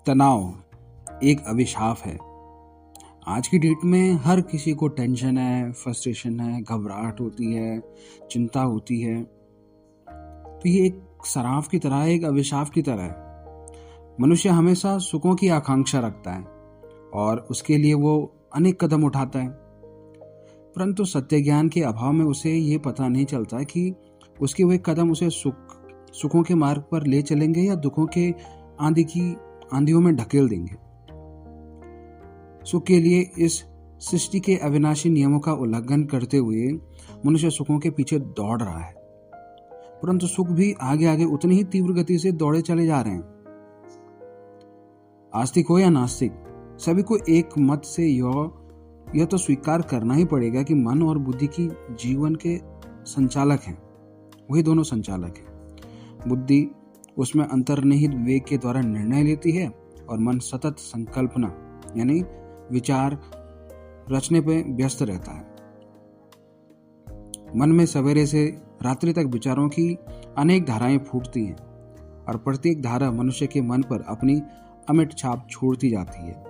तनाव एक अभिशाप है। आज की डेट में हर किसी को टेंशन है, फ्रस्ट्रेशन है, घबराहट होती है, चिंता होती है। तो ये एक शराब की तरह है, एक अभिशाप की तरह है। मनुष्य हमेशा सुखों की आकांक्षा रखता है और उसके लिए वो अनेक कदम उठाता है, परंतु सत्य ज्ञान के अभाव में उसे ये पता नहीं चलता कि उसके वे कदम उसे सुखों के मार्ग पर ले चलेंगे या दुखों के आंधियों में ढकेल देंगे। सुख के लिए इस सृष्टि के अविनाशी नियमों का उल्लंघन करते हुए मनुष्य सुखों के पीछे दौड़ रहा है, परंतु सुख भी आगे आगे उतनी ही तीव्र गति से दौड़े चले जा रहे हैं। आस्तिक हो या नास्तिक, सभी को एक मत से यह तो स्वीकार करना ही पड़ेगा कि मन और बुद्धि की जीवन के संचालक हैं। वही दोनों संचालक हैं। बुद्धि उसमें अंतर्निहित विवेक के द्वारा निर्णय लेती है और मन सतत संकल्पना यानी विचार रचने पर व्यस्त रहता है। मन में सवेरे से रात्रि तक विचारों की अनेक धाराएं फूटती हैं और प्रत्येक धारा मनुष्य के मन पर अपनी अमिट छाप छोड़ती जाती है।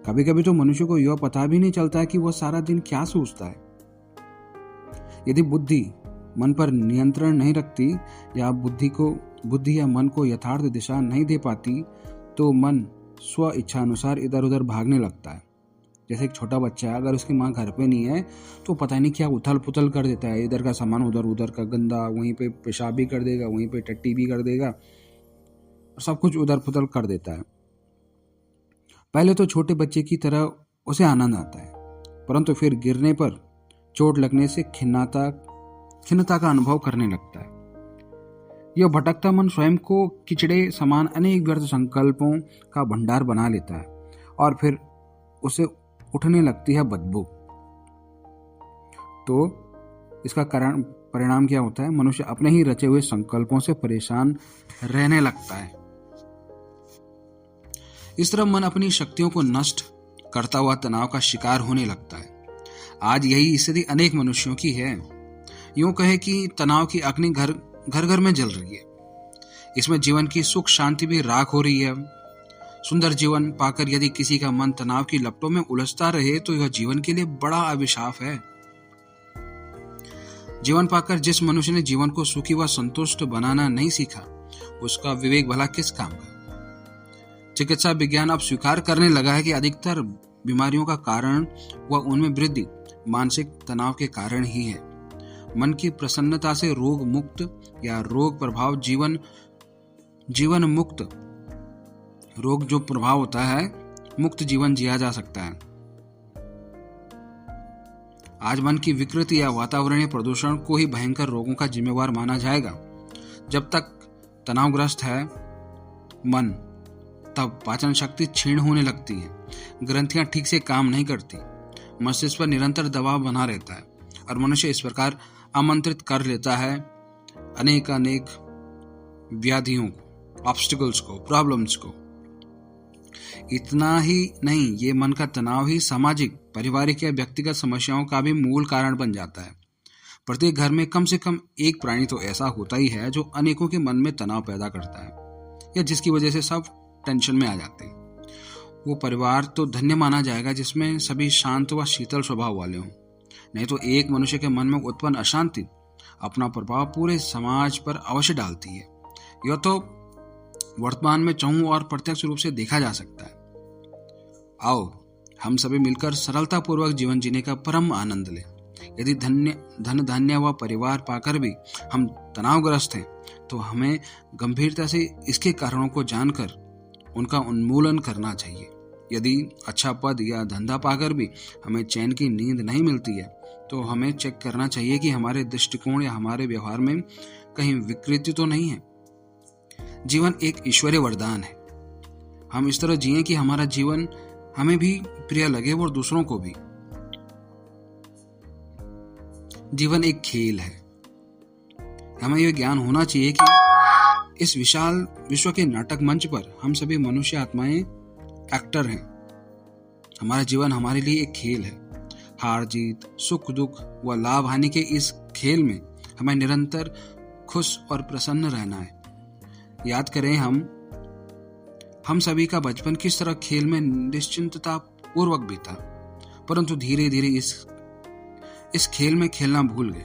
कभी कभी तो मनुष्य को यह पता भी नहीं चलता है कि वह सारा दिन क्या सोचता है। यदि बुद्धि मन पर नियंत्रण नहीं रखती या बुद्धि या मन को यथार्थ दिशा नहीं दे पाती तो मन स्व इच्छा अनुसार इधर उधर भागने लगता है। जैसे एक छोटा बच्चा है, अगर उसकी माँ घर पे नहीं है तो पता नहीं क्या उथल पुथल कर देता है। इधर का सामान उधर का गंदा, वहीं पे पेशाब भी कर देगा, वहीं पे टट्टी भी कर देगा, सब कुछ उधर पुथल कर देता है। पहले तो छोटे बच्चे की तरह उसे आनंद आता है, परंतु फिर गिरने पर चोट लगने से खिन्नता का अनुभव करने लगता है। यह भटकता मन स्वयं को किचड़े समान अनेक व्यर्थ संकल्पों का भंडार बना लेता है और फिर उसे उठने लगती है बदबू। तो इसका परिणाम क्या होता है? मनुष्य अपने ही रचे हुए संकल्पों से परेशान रहने लगता है। इस तरह मन अपनी शक्तियों को नष्ट करता हुआ तनाव का शिकार होने लगता है। आज यही स्थिति अनेक मनुष्यों की है। यूं कहे कि तनाव की अग्नि घर घर में जल रही है। इसमें जीवन की सुख शांति भी राख हो रही है। सुंदर जीवन पाकर यदि किसी का मन तनाव की लपटों में उलझता रहे तो यह जीवन के लिए बड़ा अभिशाप है। जीवन पाकर जिस मनुष्य ने जीवन को सुखी व संतुष्ट बनाना नहीं सीखा, उसका विवेक भला किस काम का? चिकित्सा विज्ञान अब स्वीकार करने लगा है कि अधिकतर बीमारियों का कारण व उनमें वृद्धि मानसिक तनाव के कारण ही है। मन की प्रसन्नता से रोग मुक्त या रोग प्रभाव जीवन मुक्त रोग जो प्रभाव होता है मुक्त जीवन जिया जा सकता है। आज मन की विकृति या वातावरणीय प्रदूषण को ही भयंकर रोगों का जिम्मेवार माना जाएगा। जब तक तनावग्रस्त है मन, तब पाचन शक्ति क्षीण होने लगती है, ग्रंथियां ठीक से काम नहीं करती, मस्तिष्क पर निरंतर दबाव बना रहता है और मनुष्य इस प्रकार आमंत्रित कर लेता है अनेक व्याधियों को, ऑब्स्टिकल्स को, प्रॉब्लम्स को। इतना ही नहीं, ये मन का तनाव ही सामाजिक, पारिवारिक या व्यक्तिगत समस्याओं का भी मूल कारण बन जाता है। प्रत्येक घर में कम से कम एक प्राणी तो ऐसा होता ही है जो अनेकों के मन में तनाव पैदा करता है या जिसकी वजह से सब टेंशन में आ जाते हैं। वो परिवार तो धन्य माना जाएगा जिसमें सभी शांत व शीतल स्वभाव वाले हों। नहीं तो एक मनुष्य के मन में उत्पन्न अशांति अपना प्रभाव पूरे समाज पर अवश्य डालती है। यह तो वर्तमान में चहुं और प्रत्यक्ष रूप से देखा जा सकता है। आओ हम सभी मिलकर सरलता पूर्वक जीवन जीने का परम आनंद लें। यदि धन धान्य व परिवार पाकर भी हम तनावग्रस्त हैं तो हमें गंभीरता से इसके कारणों को जानकर उनका उन्मूलन करना चाहिए। यदि अच्छा पद या धंधा पाकर भी हमें चैन की नींद नहीं मिलती है तो हमें चेक करना चाहिए कि हमारे दृष्टिकोण या हमारे व्यवहार में कहीं विकृति तो नहीं है। जीवन एक ईश्वरीय वरदान है। हम इस तरह जिएं कि हमारा जीवन हमें भी प्रिय लगे और दूसरों को भी। जीवन एक खेल है। हमें यह ज्ञान होना चाहिए कि इस विशाल विश्व के नाटक मंच पर हम सभी मनुष्य आत्माएं एक्टर हैं। हमारा जीवन हमारे लिए एक खेल है। हार जीत, सुख दुख व लाभ हानि के इस खेल में हमें निरंतर खुश और प्रसन्न रहना है। याद करें, हम सभी का बचपन किस तरह खेल में निश्चिंतता पूर्वक बीता, परंतु धीरे धीरे इस खेल में खेलना भूल गए।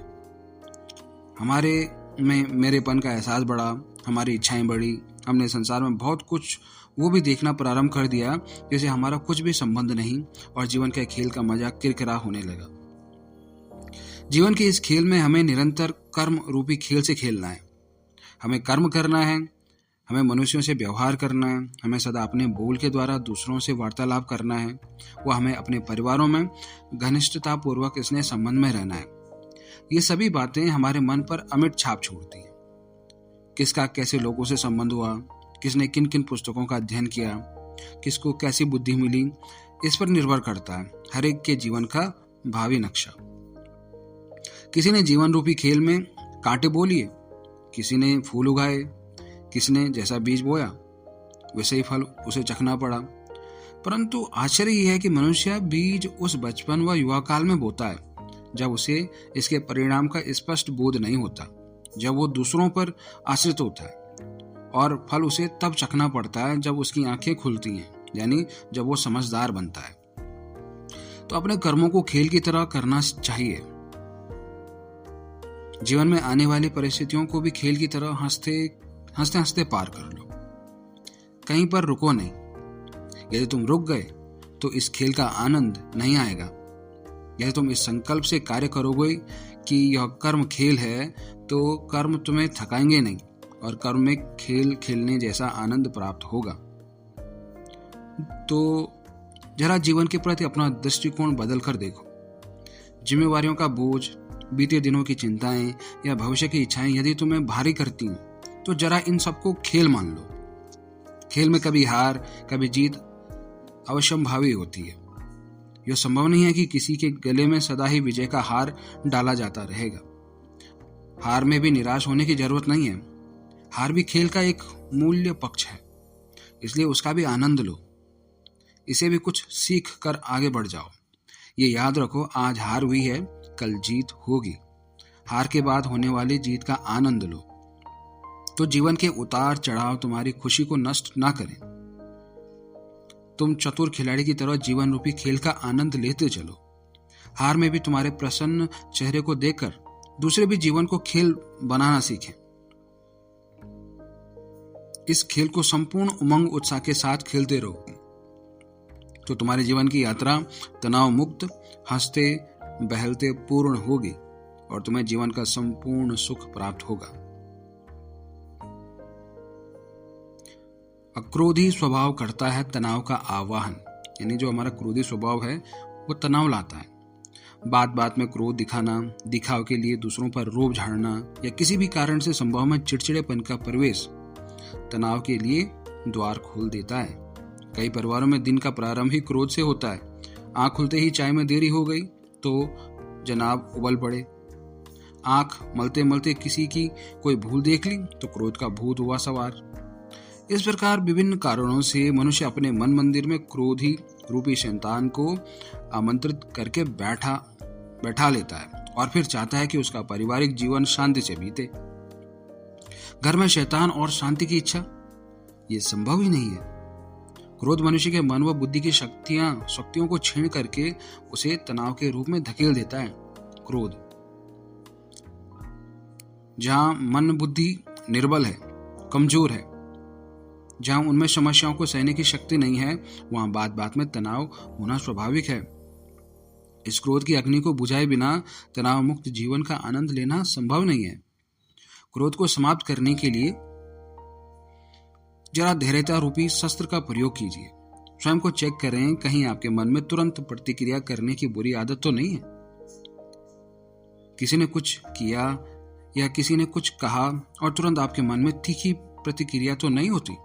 हमारे में मेरेपन का एहसास बढ़ा, हमारी इच्छाएं बढ़ी, हमने संसार में बहुत कुछ वो भी देखना प्रारंभ कर दिया जैसे हमारा कुछ भी संबंध नहीं, और जीवन के खेल का मजा किरकिरा होने लगा। जीवन के इस खेल में हमें निरंतर कर्म रूपी खेल से खेलना है। हमें कर्म करना है, हमें मनुष्यों से व्यवहार करना है, हमें सदा अपने बोल के द्वारा दूसरों से वार्तालाप करना है, वो हमें अपने परिवारों में घनिष्ठता पूर्वक इसने संबंध में रहना है। ये सभी बातें हमारे मन पर अमिट छाप छोड़ती हैं। किसका कैसे लोगों से संबंध हुआ, किसने किन किन पुस्तकों का अध्ययन किया, किसको कैसी बुद्धि मिली, इस पर निर्भर करता है हर एक के जीवन का भावी नक्शा। किसी ने जीवन रूपी खेल में कांटे बो लिए, किसी ने फूल उगाए, किसी ने जैसा बीज बोया वैसे ही फल उसे चखना पड़ा। परंतु आश्चर्य यह है कि मनुष्य बीज उस बचपन व युवा काल में बोता है जब उसे इसके परिणाम का स्पष्ट बोध नहीं होता, जब वो दूसरों पर आश्रित होता है, और फल उसे तब चखना पड़ता है जब उसकी आंखें खुलती हैं, यानी जब वो समझदार बनता है। तो अपने कर्मों को खेल की तरह करना चाहिए। जीवन में आने वाली परिस्थितियों को भी खेल की तरह हंसते हंसते पार कर लो। कहीं पर रुको नहीं। यदि तुम रुक गए तो इस खेल का आनंद नहीं आएगा। यदि तुम इस संकल्प से कार्य करोगे कि यह कर्म खेल है, तो कर्म तुम्हें थकाएंगे नहीं और कर्म में खेल खेलने जैसा आनंद प्राप्त होगा। तो जरा जीवन के प्रति अपना दृष्टिकोण बदल कर देखो। जिम्मेवारियों का बोझ, बीते दिनों की चिंताएं या भविष्य की इच्छाएं यदि तुम्हें भारी करती हैं, तो जरा इन सबको खेल मान लो। खेल में कभी हार कभी जीत अवश्यंभावी होती है। यह संभव नहीं है कि किसी के गले में सदा ही विजय का हार डाला जाता रहेगा। हार में भी निराश होने की जरूरत नहीं है। हार भी खेल का एक मूल्य पक्ष है, इसलिए उसका भी आनंद लो। इसे भी कुछ सीख कर आगे बढ़ जाओ। ये याद रखो, आज हार हुई है, कल जीत होगी। हार के बाद होने वाली जीत का आनंद लो। तो जीवन के उतार चढ़ाव तुम्हारी खुशी को नष्ट ना करें। तुम चतुर खिलाड़ी की तरह जीवन रूपी खेल का आनंद लेते चलो। हार में भी तुम्हारे प्रसन्न चेहरे को देखकर दूसरे भी जीवन को खेल बनाना सीखें। इस खेल को संपूर्ण उमंग उत्साह के साथ खेलते रहो, तो तुम्हारे जीवन की यात्रा तनाव मुक्त, हंसते बहलते पूर्ण होगी और तुम्हें जीवन का संपूर्ण सुख प्राप्त होगा। अक्रोधी स्वभाव करता है तनाव का आवाहन, यानी जो हमारा क्रोधी स्वभाव है वो तनाव लाता है। बात बात में क्रोध दिखाना, दिखाव के लिए दूसरों पर रोब झाड़ना या किसी भी कारण से संभव में चिड़चिड़ेपन का प्रवेश तनाव के लिए द्वार खोल देता है। कई परिवारों में दिन का प्रारंभ ही क्रोध से होता है। आंख खुलते ही चाय में देरी हो गई तो जनाब उबल पड़े। आंख मलते मलते किसी की कोई भूल देख ली तो क्रोध का भूत हुआ सवार। इस प्रकार विभिन्न कारणों से मनुष्य अपने मन मंदिर में क्रोधी रूपी शैतान को आमंत्रित करके बैठा लेता है और फिर चाहता है कि उसका पारिवारिक जीवन शांति से बीते। घर में शैतान और शांति की इच्छा, ये संभव ही नहीं है। क्रोध मनुष्य के मन व बुद्धि की शक्तियों को छीन करके उसे तनाव के रूप में धकेल देता है। क्रोध जहां मन बुद्धि निर्बल है, कमजोर है, जहां उनमें समस्याओं को सहने की शक्ति नहीं है, वहां बात बात में तनाव होना स्वाभाविक है। इस क्रोध की अग्नि को बुझाए बिना तनाव मुक्त जीवन का आनंद लेना संभव नहीं है। क्रोध को समाप्त करने के लिए जरा धैर्यता रूपी शस्त्र का प्रयोग कीजिए। स्वयं को चेक करें, कहीं आपके मन में तुरंत प्रतिक्रिया करने की बुरी आदत तो नहीं है। किसी ने कुछ किया या किसी ने कुछ कहा और तुरंत आपके मन में तीखी प्रतिक्रिया तो नहीं होती।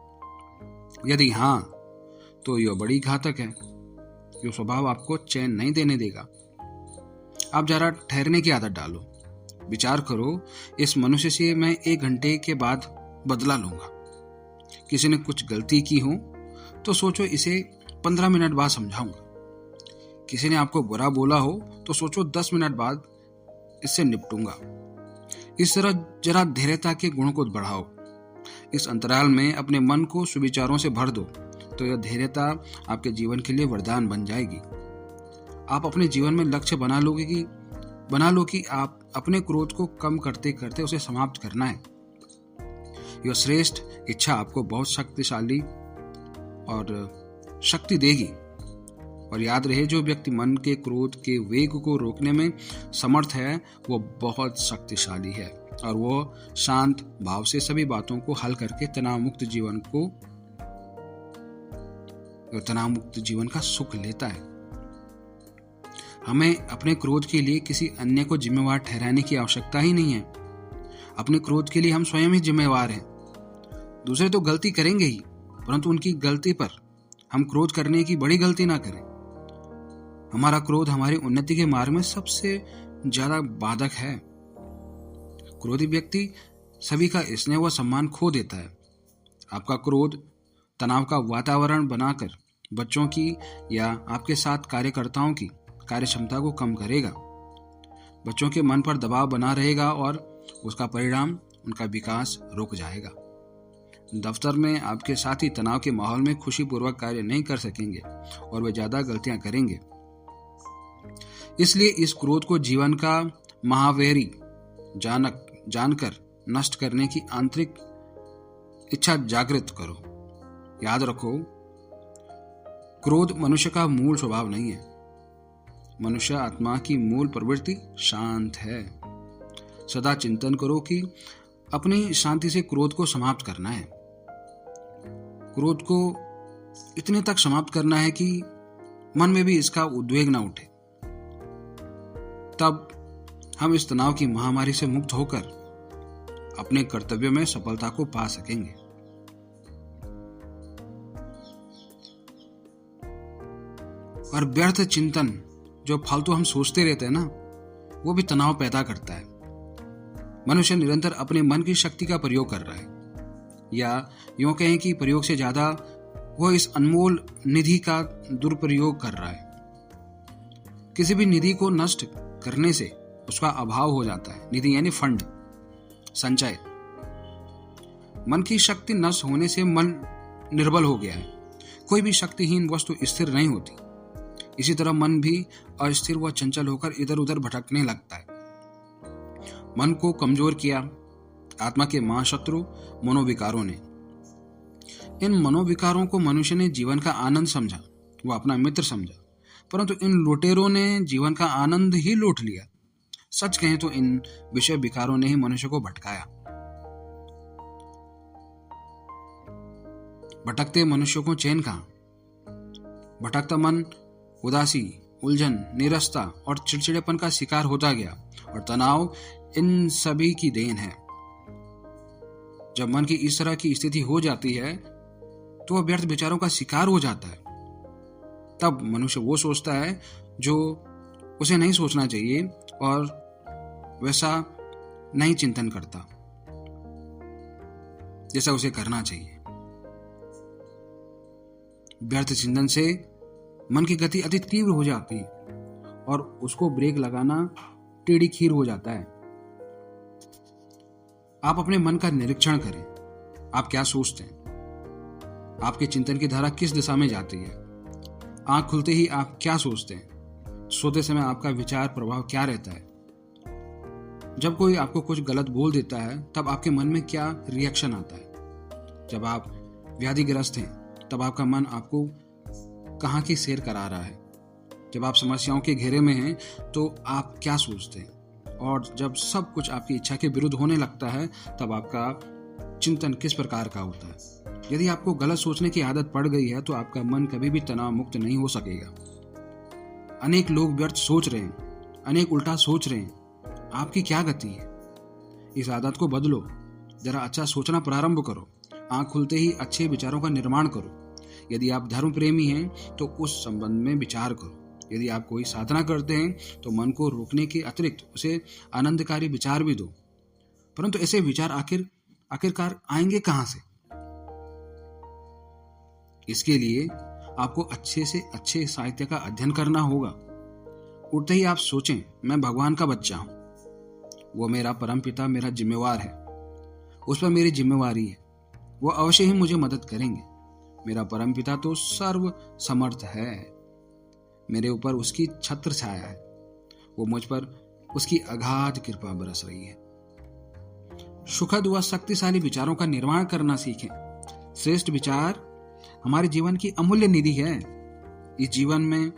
यदि हाँ, तो यह बड़ी घातक है। यह स्वभाव आपको चैन नहीं देने देगा। आप जरा ठहरने की आदत डालो। विचार करो, इस मनुष्य से मैं 1 घंटे के बाद बदला लूंगा। किसी ने कुछ गलती की हो तो सोचो इसे 15 मिनट बाद समझाऊंगा। किसी ने आपको बुरा बोला हो तो सोचो 10 मिनट बाद इससे निपटूंगा। इस तरह जरा धैर्यता के गुण को बढ़ाओ। इस अंतराल में अपने मन को सुविचारों से भर दो तो यह धैर्यता आपके जीवन के लिए वरदान बन जाएगी। आप अपने जीवन में लक्ष्य बना लो कि आप अपने क्रोध को कम करते करते उसे समाप्त करना है। यह श्रेष्ठ इच्छा आपको बहुत शक्तिशाली और शक्ति देगी। और याद रहे, जो व्यक्ति मन के क्रोध के वेग को रोकने में समर्थ है वो बहुत शक्तिशाली है और वो शांत भाव से सभी बातों को हल करके तनाव मुक्त जीवन का सुख लेता है। हमें अपने क्रोध के लिए किसी अन्य को जिम्मेवार ठहराने की आवश्यकता ही नहीं है। अपने क्रोध के लिए हम स्वयं ही जिम्मेवार हैं। दूसरे तो गलती करेंगे ही, परंतु उनकी गलती पर हम क्रोध करने की बड़ी गलती ना करें। हमारा क्रोध हमारी उन्नति के मार्ग में सबसे ज्यादा बाधक है। क्रोधी व्यक्ति सभी का स्नेह व सम्मान खो देता है। आपका क्रोध तनाव का वातावरण बनाकर बच्चों की या आपके साथ कार्यकर्ताओं की कार्य क्षमता को कम करेगा। बच्चों के मन पर दबाव बना रहेगा और उसका परिणाम उनका विकास रुक जाएगा। दफ्तर में आपके साथी तनाव के माहौल में खुशीपूर्वक कार्य नहीं कर सकेंगे और वे ज्यादा गलतियां करेंगे। इसलिए इस क्रोध को जीवन का महावैरी जानकर नष्ट करने की आंतरिक इच्छा जागृत करो। याद रखो, क्रोध मनुष्य का मूल स्वभाव नहीं है। मनुष्य आत्मा की मूल प्रवृत्ति शांत है। सदा चिंतन करो कि अपनी शांति से क्रोध को समाप्त करना है। क्रोध को इतने तक समाप्त करना है कि मन में भी इसका उद्वेग न उठे। तब हम इस तनाव की महामारी से मुक्त होकर अपने कर्तव्य में सफलता को पा सकेंगे। और व्यर्थ चिंतन, जो फालतू हम सोचते रहते हैं ना, वो भी तनाव पैदा करता है। मनुष्य निरंतर अपने मन की शक्ति का प्रयोग कर रहा है, या यूं कहें कि प्रयोग से ज्यादा वह इस अनमोल निधि का दुरुपयोग कर रहा है। किसी भी निधि को नष्ट करने से उसका अभाव हो जाता है। निधि यानी फंड, संचय। मन की शक्ति नष्ट होने से मन निर्बल हो गया है। कोई भी शक्तिहीन वस्तु स्थिर नहीं होती। इसी तरह मन भी अस्थिर व चंचल होकर इधर उधर भटकने लगता है। मन को कमजोर किया आत्मा के महाशत्रु मनोविकारों ने। इन मनोविकारों को मनुष्य ने जीवन का आनंद समझा, वो अपना मित्र समझा, परंतु इन लुटेरों ने जीवन का आनंद ही लूट लिया। सच कहें तो इन विषय विकारों ने ही मनुष्य को भटकाया। भटकते मनुष्य को चैन कहाँ? भटकता मन उदासी, उलझन, निरस्ता और चिड़चिड़ेपन का शिकार होता गया, और तनाव इन सभी की देन है। जब मन की इस तरह की स्थिति हो जाती है तो वह व्यर्थ विचारों का शिकार हो जाता है। तब मनुष्य वो सोचता है जो उसे नहीं सोचना चाहिए और वैसा नहीं चिंतन करता जैसा उसे करना चाहिए। व्यर्थ चिंतन से मन की गति अति तीव्र हो जाती है और उसको ब्रेक लगाना टेढ़ी खीर हो जाता है। आप अपने मन का निरीक्षण करें। आप क्या सोचते हैं? आपके चिंतन की धारा किस दिशा में जाती है? आंख खुलते ही आप क्या सोचते हैं? सोते समय आपका विचार प्रभाव क्या रहता है? जब कोई आपको कुछ गलत बोल देता है तब आपके मन में क्या रिएक्शन आता है? जब आप व्याधिग्रस्त हैं तब आपका मन आपको कहाँ की सैर करा रहा है? जब आप समस्याओं के घेरे में हैं तो आप क्या सोचते हैं? और जब सब कुछ आपकी इच्छा के विरुद्ध होने लगता है तब आपका चिंतन किस प्रकार का होता है? यदि आपको गलत सोचने की आदत पड़ गई है तो आपका मन कभी भी तनाव मुक्त नहीं हो सकेगा। अनेक लोग व्यर्थ सोच रहे हैं, अनेक उल्टा सोच रहे हैं। आपकी क्या गति है? इस आदत को बदलो। जरा अच्छा सोचना प्रारंभ करो। आंख खुलते ही अच्छे विचारों का निर्माण करो। यदि आप धर्म प्रेमी हैं तो उस संबंध में विचार करो। यदि आप कोई साधना करते हैं तो मन को रोकने के अतिरिक्त उसे आनंदकारी विचार भी दो। परंतु ऐसे विचार आखिरकार आएंगे कहां से? इसके लिए आपको अच्छे से अच्छे साहित्य का अध्ययन करना होगा। उठते ही आप सोचें, मैं भगवान का बच्चा हूं, वो मेरा परम पिता मेरा जिम्मेवार है, उस पर मेरी जिम्मेवारी है, वो अवश्य ही मुझे मदद करेंगे। मेरा परमपिता तो सर्व समर्थ है, मेरे ऊपर उसकी छत्र छाया है, वो मुझ पर उसकी अगाध कृपा बरस रही है। सुखद व शक्तिशाली विचारों का निर्माण करना सीखें। श्रेष्ठ विचार हमारे जीवन की अमूल्य निधि है। इस जीवन में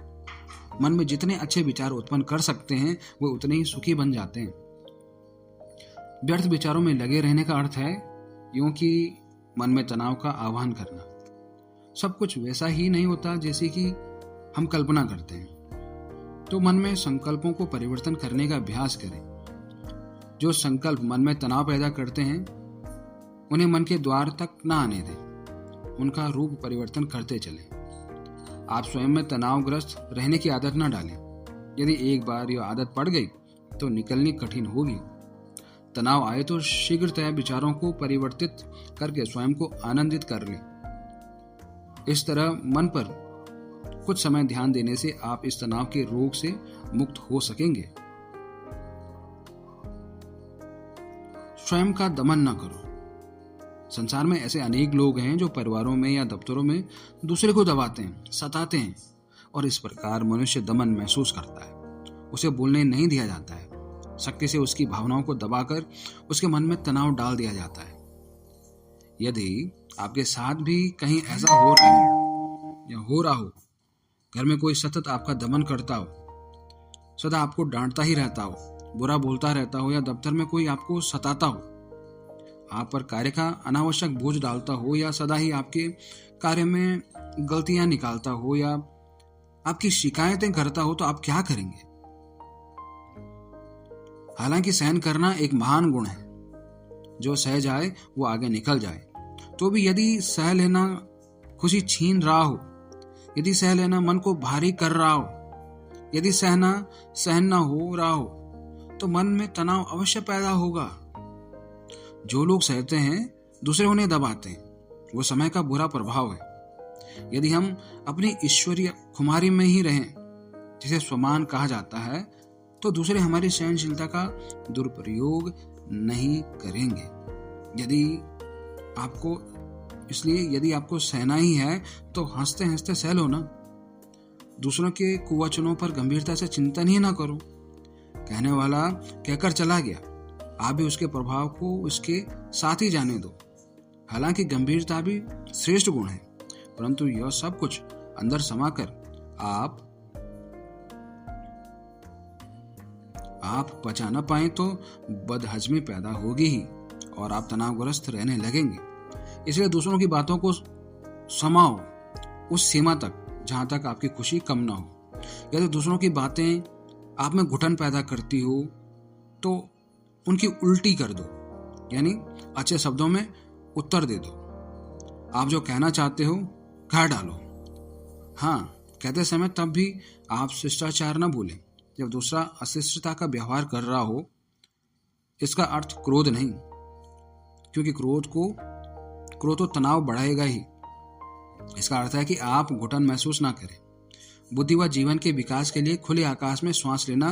मन में जितने अच्छे विचार उत्पन्न कर सकते हैं वो उतने ही सुखी बन जाते हैं। व्यर्थ विचारों में लगे रहने का अर्थ है यूं कि मन में तनाव का आह्वान करना। सब कुछ वैसा ही नहीं होता जैसे कि हम कल्पना करते हैं। तो मन में संकल्पों को परिवर्तन करने का अभ्यास करें। जो संकल्प मन में तनाव पैदा करते हैं उन्हें मन के द्वार तक न आने दें, उनका रूप परिवर्तन करते चलें। आप स्वयं में तनावग्रस्त रहने की आदत न डालें। यदि एक बार यह आदत पड़ गई तो निकलनी कठिन होगी। तनाव आए तो शीघ्रतः विचारों को परिवर्तित करके स्वयं को आनंदित कर लें। इस तरह मन पर कुछ समय ध्यान देने से आप इस तनाव के रोग से मुक्त हो सकेंगे। स्वयं का दमन न करो। संसार में ऐसे अनेक लोग हैं जो परिवारों में या दफ्तरों में दूसरे को दबाते हैं, सताते हैं, और इस प्रकार मनुष्य दमन महसूस करता है। उसे बोलने नहीं दिया जाता है। शक्ति से उसकी भावनाओं को दबाकर उसके मन में तनाव डाल दिया जाता है। यदि आपके साथ भी कहीं ऐसा हो रहा है या हो रहा हो, घर में कोई सतत आपका दमन करता हो, सदा आपको डांटता ही रहता हो, बुरा बोलता रहता हो, या दफ्तर में कोई आपको सताता हो, आप पर कार्य का अनावश्यक बोझ डालता हो, या सदा ही आपके कार्य में गलतियां निकालता हो, या आपकी शिकायतें करता हो, तो आप क्या करेंगे? हालांकि सहन करना एक महान गुण है। जो सह जाए वो आगे निकल जाए। तो भी यदि सह लेना खुशी छीन रहा हो, यदि सह लेना मन को भारी कर रहा हो, यदि सहना सहन न हो रहा हो, तो मन में तनाव अवश्य पैदा होगा। जो लोग सहते हैं दूसरे उन्हें दबाते हैं, वो समय का बुरा प्रभाव है। यदि हम अपनी ईश्वरीय खुमारी में ही रहें, जिसे स्वमान कहा जाता है, तो दूसरे हमारी सहनशीलता का दुरुपयोग नहीं करेंगे। यदि आपको सहना ही है तो हंसते हंसते सह लो ना। दूसरों के कुवचनों पर गंभीरता से चिंतन ही ना करो। कहने वाला कहकर चला गया, आप भी उसके प्रभाव को उसके साथ ही जाने दो। हालांकि गंभीरता भी श्रेष्ठ गुण है, परंतु यह सब कुछ अंदर समाकर आप पचा न पाए तो बदहजमी पैदा होगी ही और आप तनावग्रस्त रहने लगेंगे। इसलिए दूसरों की बातों को समाओ उस सीमा तक जहां तक आपकी खुशी कम ना हो। यदि दूसरों की बातें आप में घुटन पैदा करती हो तो उनकी उल्टी कर दो, यानी अच्छे शब्दों में उत्तर दे दो। आप जो कहना चाहते हो कह डालो। हाँ, कहते समय तब भी आप शिष्टाचार न भूलें। जब दूसरा अशिष्टता का व्यवहार कर रहा हो, इसका अर्थ क्रोध नहीं, क्योंकि क्रोध तो तनाव बढ़ाएगा ही। इसका अर्थ है कि आप घुटन महसूस ना करें। बुद्धि व जीवन के विकास के लिए खुले आकाश में श्वास लेना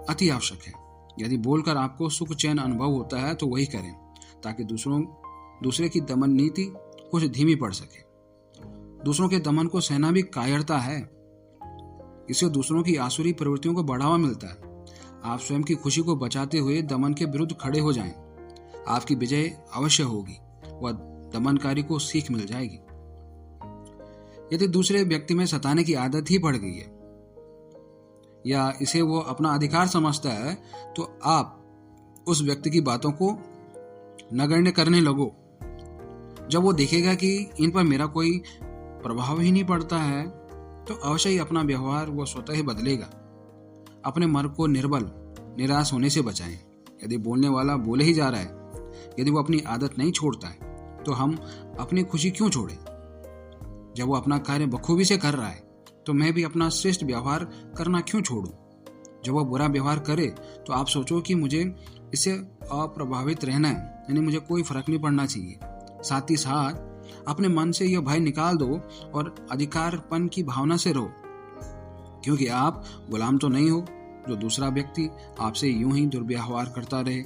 अति आवश्यक है। यदि बोलकर आपको सुख चैन अनुभव होता है तो वही करें, ताकि दूसरे की दमन नीति कुछ धीमी पड़ सके। दूसरों के दमन को सहना भी कायरता है। इससे दूसरों की आसुरी प्रवृत्तियों को बढ़ावा मिलता है। आप स्वयं की खुशी को बचाते हुए दमन के विरुद्ध खड़े हो जाएं। आपकी विजय अवश्य होगी व दमनकारी को सीख मिल जाएगी। यदि दूसरे व्यक्ति में सताने की आदत ही पड़ गई है या इसे वो अपना अधिकार समझता है, तो आप उस व्यक्ति की बातों को नगण्य करने लगो। जब वो देखेगा कि इन पर मेरा कोई प्रभाव ही नहीं पड़ता है, तो अवश्य ही अपना व्यवहार वो स्वतः ही बदलेगा। अपने मन को निराश होने से बचाएं। यदि बोलने वाला बोले ही जा रहा है, यदि वो अपनी आदत नहीं छोड़ता है, तो हम अपनी खुशी क्यों छोड़ें? जब वो अपना कार्य बखूबी से कर रहा है, तो मैं भी अपना श्रेष्ठ व्यवहार करना क्यों छोड़ूं? जब वो बुरा व्यवहार करे तो आप सोचो कि मुझे इससे अप्रभावित रहना है, यानी मुझे कोई फर्क नहीं पड़ना चाहिए। साथ ही साथ अपने मन से यह भय निकाल दो और अधिकारपन की भावना से रहो, क्योंकि आप गुलाम तो नहीं हो जो दूसरा व्यक्ति आपसे यूं ही दुर्व्यवहार करता रहे।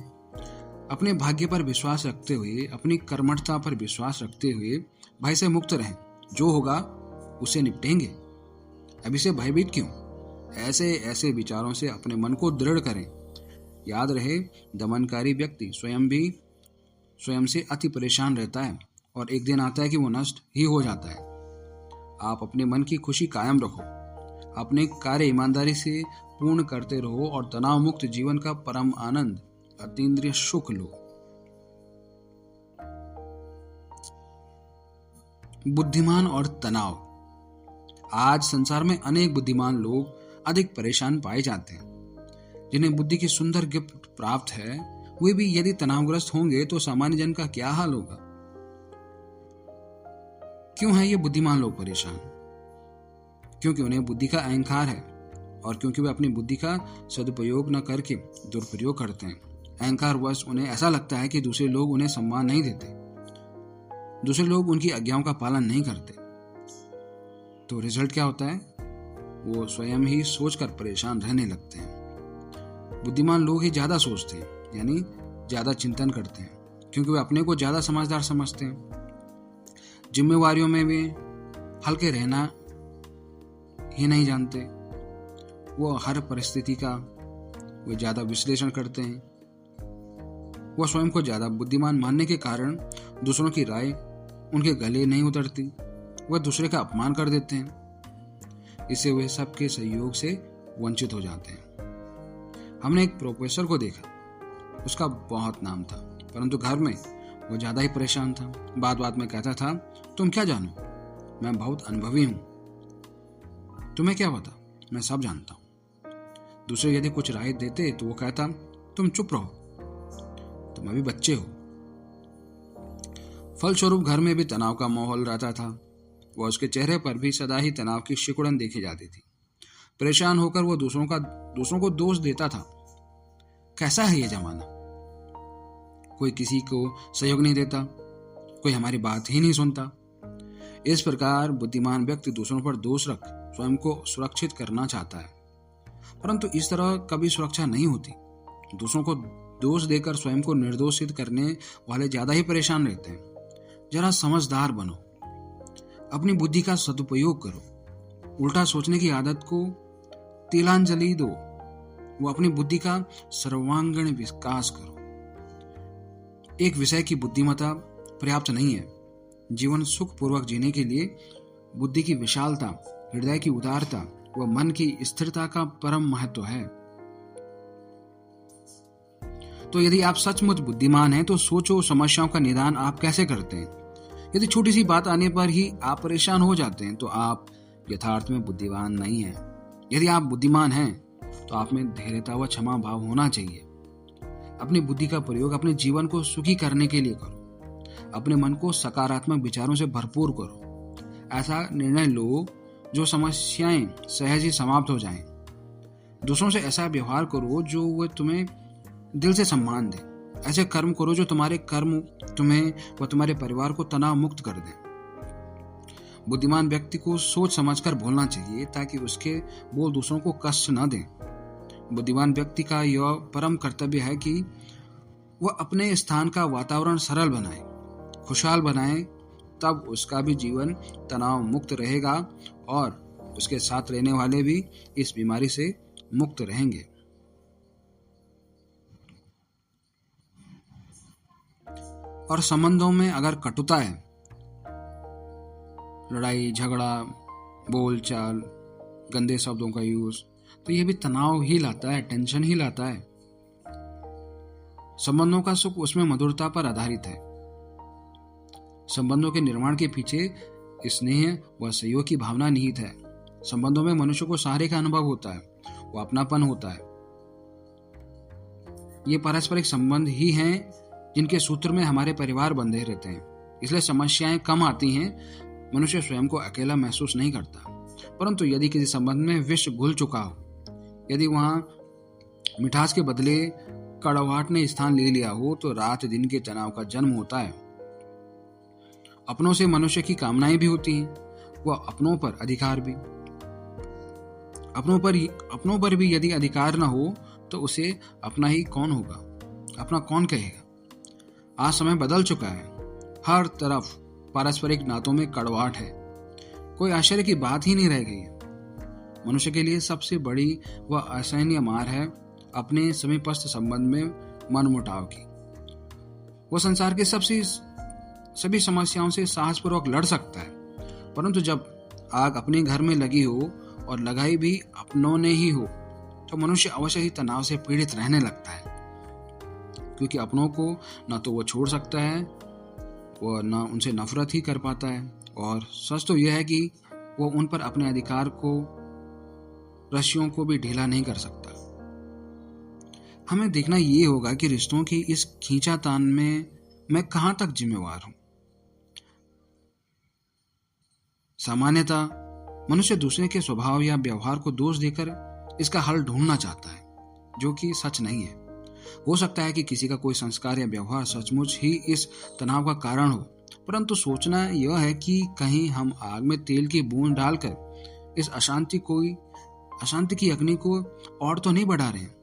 अपने भाग्य पर विश्वास रखते हुए, अपनी कर्मठता पर विश्वास रखते हुए भय से मुक्त रहें। जो होगा उसे निपटेंगे। अब इसे भयभीत क्यों? ऐसे ऐसे विचारों से अपने मन को दृढ़ करें। याद रहे, दमनकारी व्यक्ति स्वयं से अति परेशान रहता है और एक दिन आता है कि वो नष्ट ही हो जाता है। आप अपने मन की खुशी कायम रखो, अपने कार्य ईमानदारी से पूर्ण करते रहो और तनाव मुक्त जीवन का परम आनंद, अतीन्द्रिय सुख लो। बुद्धिमान और तनाव। आज संसार में अनेक बुद्धिमान लोग अधिक परेशान पाए जाते हैं। जिन्हें बुद्धि की सुंदर गिफ्ट प्राप्त है, वे भी यदि तनावग्रस्त होंगे तो सामान्य जन का क्या हाल होगा? क्यों है ये बुद्धिमान लोग परेशान? क्योंकि उन्हें बुद्धि का अहंकार है और क्योंकि वे अपनी बुद्धि का सदुपयोग न करके दुरुपयोग करते हैं। अहंकारवश उन्हें ऐसा लगता है कि दूसरे लोग उन्हें सम्मान नहीं देते, दूसरे लोग उनकी आज्ञाओं का पालन नहीं करते। तो रिजल्ट क्या होता है? वो स्वयं ही सोचकर परेशान रहने लगते हैं। बुद्धिमान लोग ही ज्यादा सोचते हैं, यानी ज्यादा चिंतन करते हैं, क्योंकि वे अपने को ज्यादा समझदार समझते हैं। जिम्मेवारियों में वे हल्के रहना ही नहीं जानते। वो हर परिस्थिति का वे ज्यादा विश्लेषण करते हैं। वो स्वयं को ज्यादा बुद्धिमान मानने के कारण दूसरों की राय उनके गले नहीं उतरती। वह दूसरे का अपमान कर देते हैं। इससे वे सबके सहयोग से वंचित हो जाते हैं। हमने एक प्रोफेसर को देखा, उसका बहुत नाम था, परंतु घर में वो ज्यादा ही परेशान था। बात बात में कहता था, तुम क्या जानो, मैं बहुत अनुभवी हूं, तुम्हें क्या पता, मैं सब जानता हूं। दूसरे यदि कुछ राय देते तो वो कहता, तुम चुप रहो, तुम अभी बच्चे हो। फलस्वरूप घर में भी तनाव का माहौल रहता था। वह उसके चेहरे पर भी सदा ही तनाव की सिकुड़न देखी जाती थी। परेशान होकर वो दूसरों को दोष देता था। कैसा है ये जमाना, कोई किसी को सहयोग नहीं देता, कोई हमारी बात ही नहीं सुनता। इस प्रकार बुद्धिमान व्यक्ति दूसरों पर दोष रख स्वयं को सुरक्षित करना चाहता है, परंतु इस तरह कभी सुरक्षा नहीं होती। दूसरों को दोष देकर स्वयं को निर्दोष सिद्ध करने वाले ज्यादा ही परेशान रहते हैं। जरा समझदार बनो, अपनी बुद्धि का सदुपयोग करो, उल्टा सोचने की आदत को तिलांजलि दो, वो अपनी बुद्धि का सर्वांगीण विकास करो। एक विषय की बुद्धिमत्ता पर्याप्त नहीं है। जीवन सुखपूर्वक जीने के लिए बुद्धि की विशालता, हृदय की उदारता व मन की स्थिरता का परम महत्व है। तो यदि आप सचमुच बुद्धिमान हैं तो सोचो, समस्याओं का निदान आप कैसे करते हैं। यदि छोटी सी बात आने पर ही आप परेशान हो जाते हैं तो आप यथार्थ में बुद्धिमान नहीं हैं। यदि आप बुद्धिमान हैं तो आप में धैर्यता व क्षमा भाव होना चाहिए। अपनी बुद्धि का प्रयोग अपने जीवन को सुखी करने के लिए करो। अपने मन को सकारात्मक विचारों से भरपूर करो। ऐसा निर्णय लो जो समस्याएं सहज ही समाप्त हो जाएं। दूसरों से ऐसा व्यवहार करो जो वे तुम्हें दिल से सम्मान दे। ऐसे कर्म करो जो तुम्हारे कर्म तुम्हें व तुम्हारे परिवार को तनाव मुक्त कर दे। बुद्धिमान व्यक्ति को सोच समझकर बोलना चाहिए ताकि उसके बोल दूसरों को कष्ट न दें। बुद्धिमान व्यक्ति का यह परम कर्तव्य है कि वह अपने स्थान का वातावरण सरल बनाए, खुशहाल बनाए, तब उसका भी जीवन तनाव मुक्त रहेगा और उसके साथ रहने वाले भी इस बीमारी से मुक्त रहेंगे। और संबंधों में अगर कटुता है, लड़ाई झगड़ा, बोलचाल, गंदे शब्दों का यूज, तो यह भी तनाव ही लाता है, टेंशन ही लाता है। संबंधों का सुख उसमें मधुरता पर आधारित है। संबंधों के निर्माण के पीछे स्नेह व सहयोग की भावना निहित है। संबंधों में मनुष्य को सहारे का अनुभव होता है, वो अपनापन होता है। ये पारस्परिक संबंध ही हैं जिनके सूत्र में हमारे परिवार बंधे रहते हैं। इसलिए समस्याएं कम आती हैं। मनुष्य स्वयं को अकेला महसूस नहीं करता। परंतु यदि किसी संबंध में विष घुल चुका हो, यदि वहां मिठास के बदले कड़वाहट ने स्थान ले लिया हो, तो रात दिन के तनाव का जन्म होता है। अपनों से मनुष्य की कामनाएं भी होती हैं, वह अपनों पर अधिकार भी। अपनों पर भी यदि अधिकार न हो तो उसे अपना ही कौन होगा, अपना कौन कहेगा। आज समय बदल चुका है। हर तरफ पारस्परिक नातों में कड़वाहट है। कोई आश्चर्य की बात ही नहीं रह गई है। मनुष्य के लिए सबसे बड़ी व असहनीय मार है अपने समीपस्थ संबंध में मनमुटाव की। वो संसार के सभी समस्याओं से साहसपूर्वक लड़ सकता है, परंतु जब आग अपने घर में लगी हो और लगाई भी अपनों ने ही हो, तो मनुष्य अवश्य ही तनाव से पीड़ित रहने लगता है, क्योंकि अपनों को न तो वो छोड़ सकता है, वो न उनसे नफरत ही कर पाता है, और सच तो यह है कि वो उन पर अपने अधिकार को, रस्सियों को भी ढीला नहीं कर सकता। हमें देखना ये होगा कि रिश्तों की इस खींचातान में मैं कहां तक जिम्मेवार हूं। सामान्यतः मनुष्य दूसरे के स्वभाव या व्यवहार को दोष देकर इसका हल ढूंढना चाहता है, जो कि सच नहीं है। हो सकता है कि किसी का कोई संस्कार या व्यवहार सचमुच ही इस तनाव का कारण हो, परंतु सोचना यह है कि कहीं हम आग में तेल की बूंद डालकर इस अशांति की अग्नि को और तो नहीं बढ़ा रहे हैं।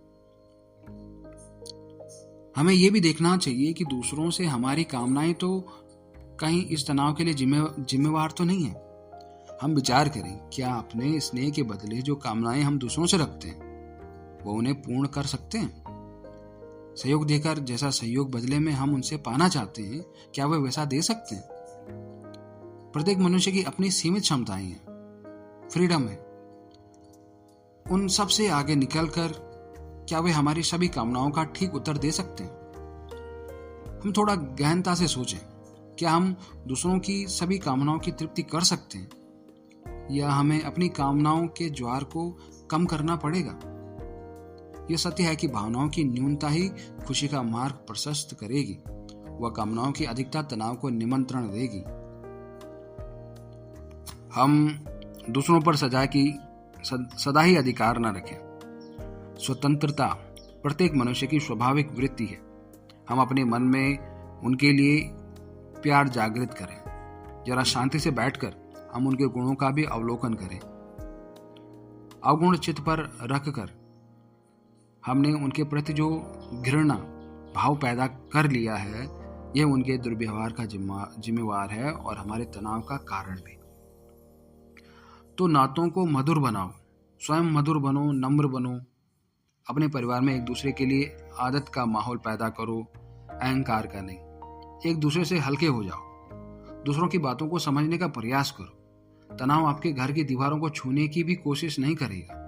हमें यह भी देखना चाहिए कि दूसरों से हमारी कामनाएं तो कहीं इस तनाव के लिए जिम्मेवार तो नहीं है। हम विचार करें, क्या अपने स्नेह के बदले जो कामनाएं हम दूसरों से रखते हैं वो उन्हें पूर्ण कर सकते हैं? सहयोग देकर जैसा सहयोग बदले में हम उनसे पाना चाहते हैं, क्या वे वैसा दे सकते हैं? प्रत्येक मनुष्य की अपनी सीमित क्षमताएं हैं, फ्रीडम है। उन सब से आगे निकलकर क्या वे हमारी सभी कामनाओं का ठीक उत्तर दे सकते हैं? हम थोड़ा गहनता से सोचें, क्या हम दूसरों की सभी कामनाओं की तृप्ति कर सकते हैं, या हमें अपनी कामनाओं के ज्वार को कम करना पड़ेगा? यह सत्य है कि भावनाओं की न्यूनता ही खुशी का मार्ग प्रशस्त करेगी, वह कामनाओं की अधिकता तनाव को निमंत्रण देगी। हम दूसरों पर सदा ही अधिकार न रखें। स्वतंत्रता प्रत्येक मनुष्य की स्वाभाविक वृत्ति है। हम अपने मन में उनके लिए प्यार जागृत करें। जरा शांति से बैठकर हम उनके गुणों का भी अवलोकन करें। अवगुण चित्त पर रखकर हमने उनके प्रति जो घृणा भाव पैदा कर लिया है, यह उनके दुर्व्यवहार का जिम्मेवार है और हमारे तनाव का कारण भी। तो नातों को मधुर बनाओ, स्वयं मधुर बनो, नम्र बनो। अपने परिवार में एक दूसरे के लिए आदत का माहौल पैदा करो, अहंकार का नहीं। एक दूसरे से हल्के हो जाओ, दूसरों की बातों को समझने का प्रयास करो। तनाव आपके घर की दीवारों को छूने की भी कोशिश नहीं करेगा।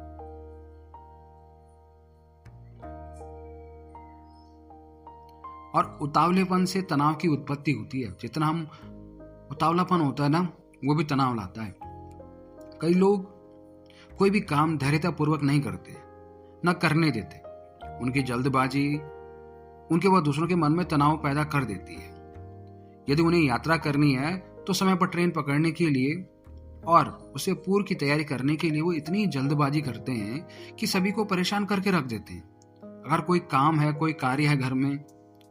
और उतावलेपन से तनाव की उत्पत्ति होती है। जितना हम उतावलापन होता है ना, वो भी तनाव लाता है। कई लोग कोई भी काम धैर्यतापूर्वक नहीं करते, न करने देते। उनकी जल्दबाजी उनके व दूसरों के मन में तनाव पैदा कर देती है। यदि उन्हें यात्रा करनी है तो समय पर ट्रेन पकड़ने के लिए और उसे पूर्व की तैयारी करने के लिए वो इतनी जल्दबाजी करते हैं कि सभी को परेशान करके रख देते हैं। अगर कोई काम है, कोई कार्य है, घर में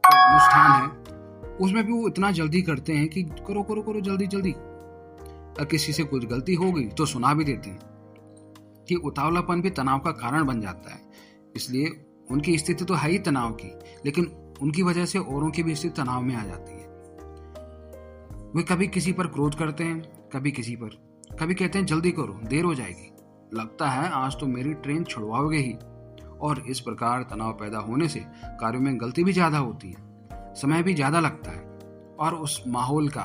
कोई अनुष्ठान है, उसमें भी वो इतना जल्दी करते हैं कि करो करो करो जल्दी जल्दी। और किसी से कुछ गलती हो गई तो सुना भी देते हैं। कि उतावलापन भी तनाव का कारण बन जाता है। इसलिए उनकी स्थिति तो है ही तनाव की, लेकिन उनकी वजह से औरों की भी स्थिति तनाव में आ जाती है। वे कभी किसी पर क्रोध करते हैं, कभी किसी पर, कभी कहते हैं जल्दी करो, देर हो जाएगी, लगता है आज तो मेरी ट्रेन छुड़वाओगे ही। और इस प्रकार तनाव पैदा होने से कार्यों में गलती भी ज्यादा होती है, समय भी ज्यादा लगता है, और उस माहौल का,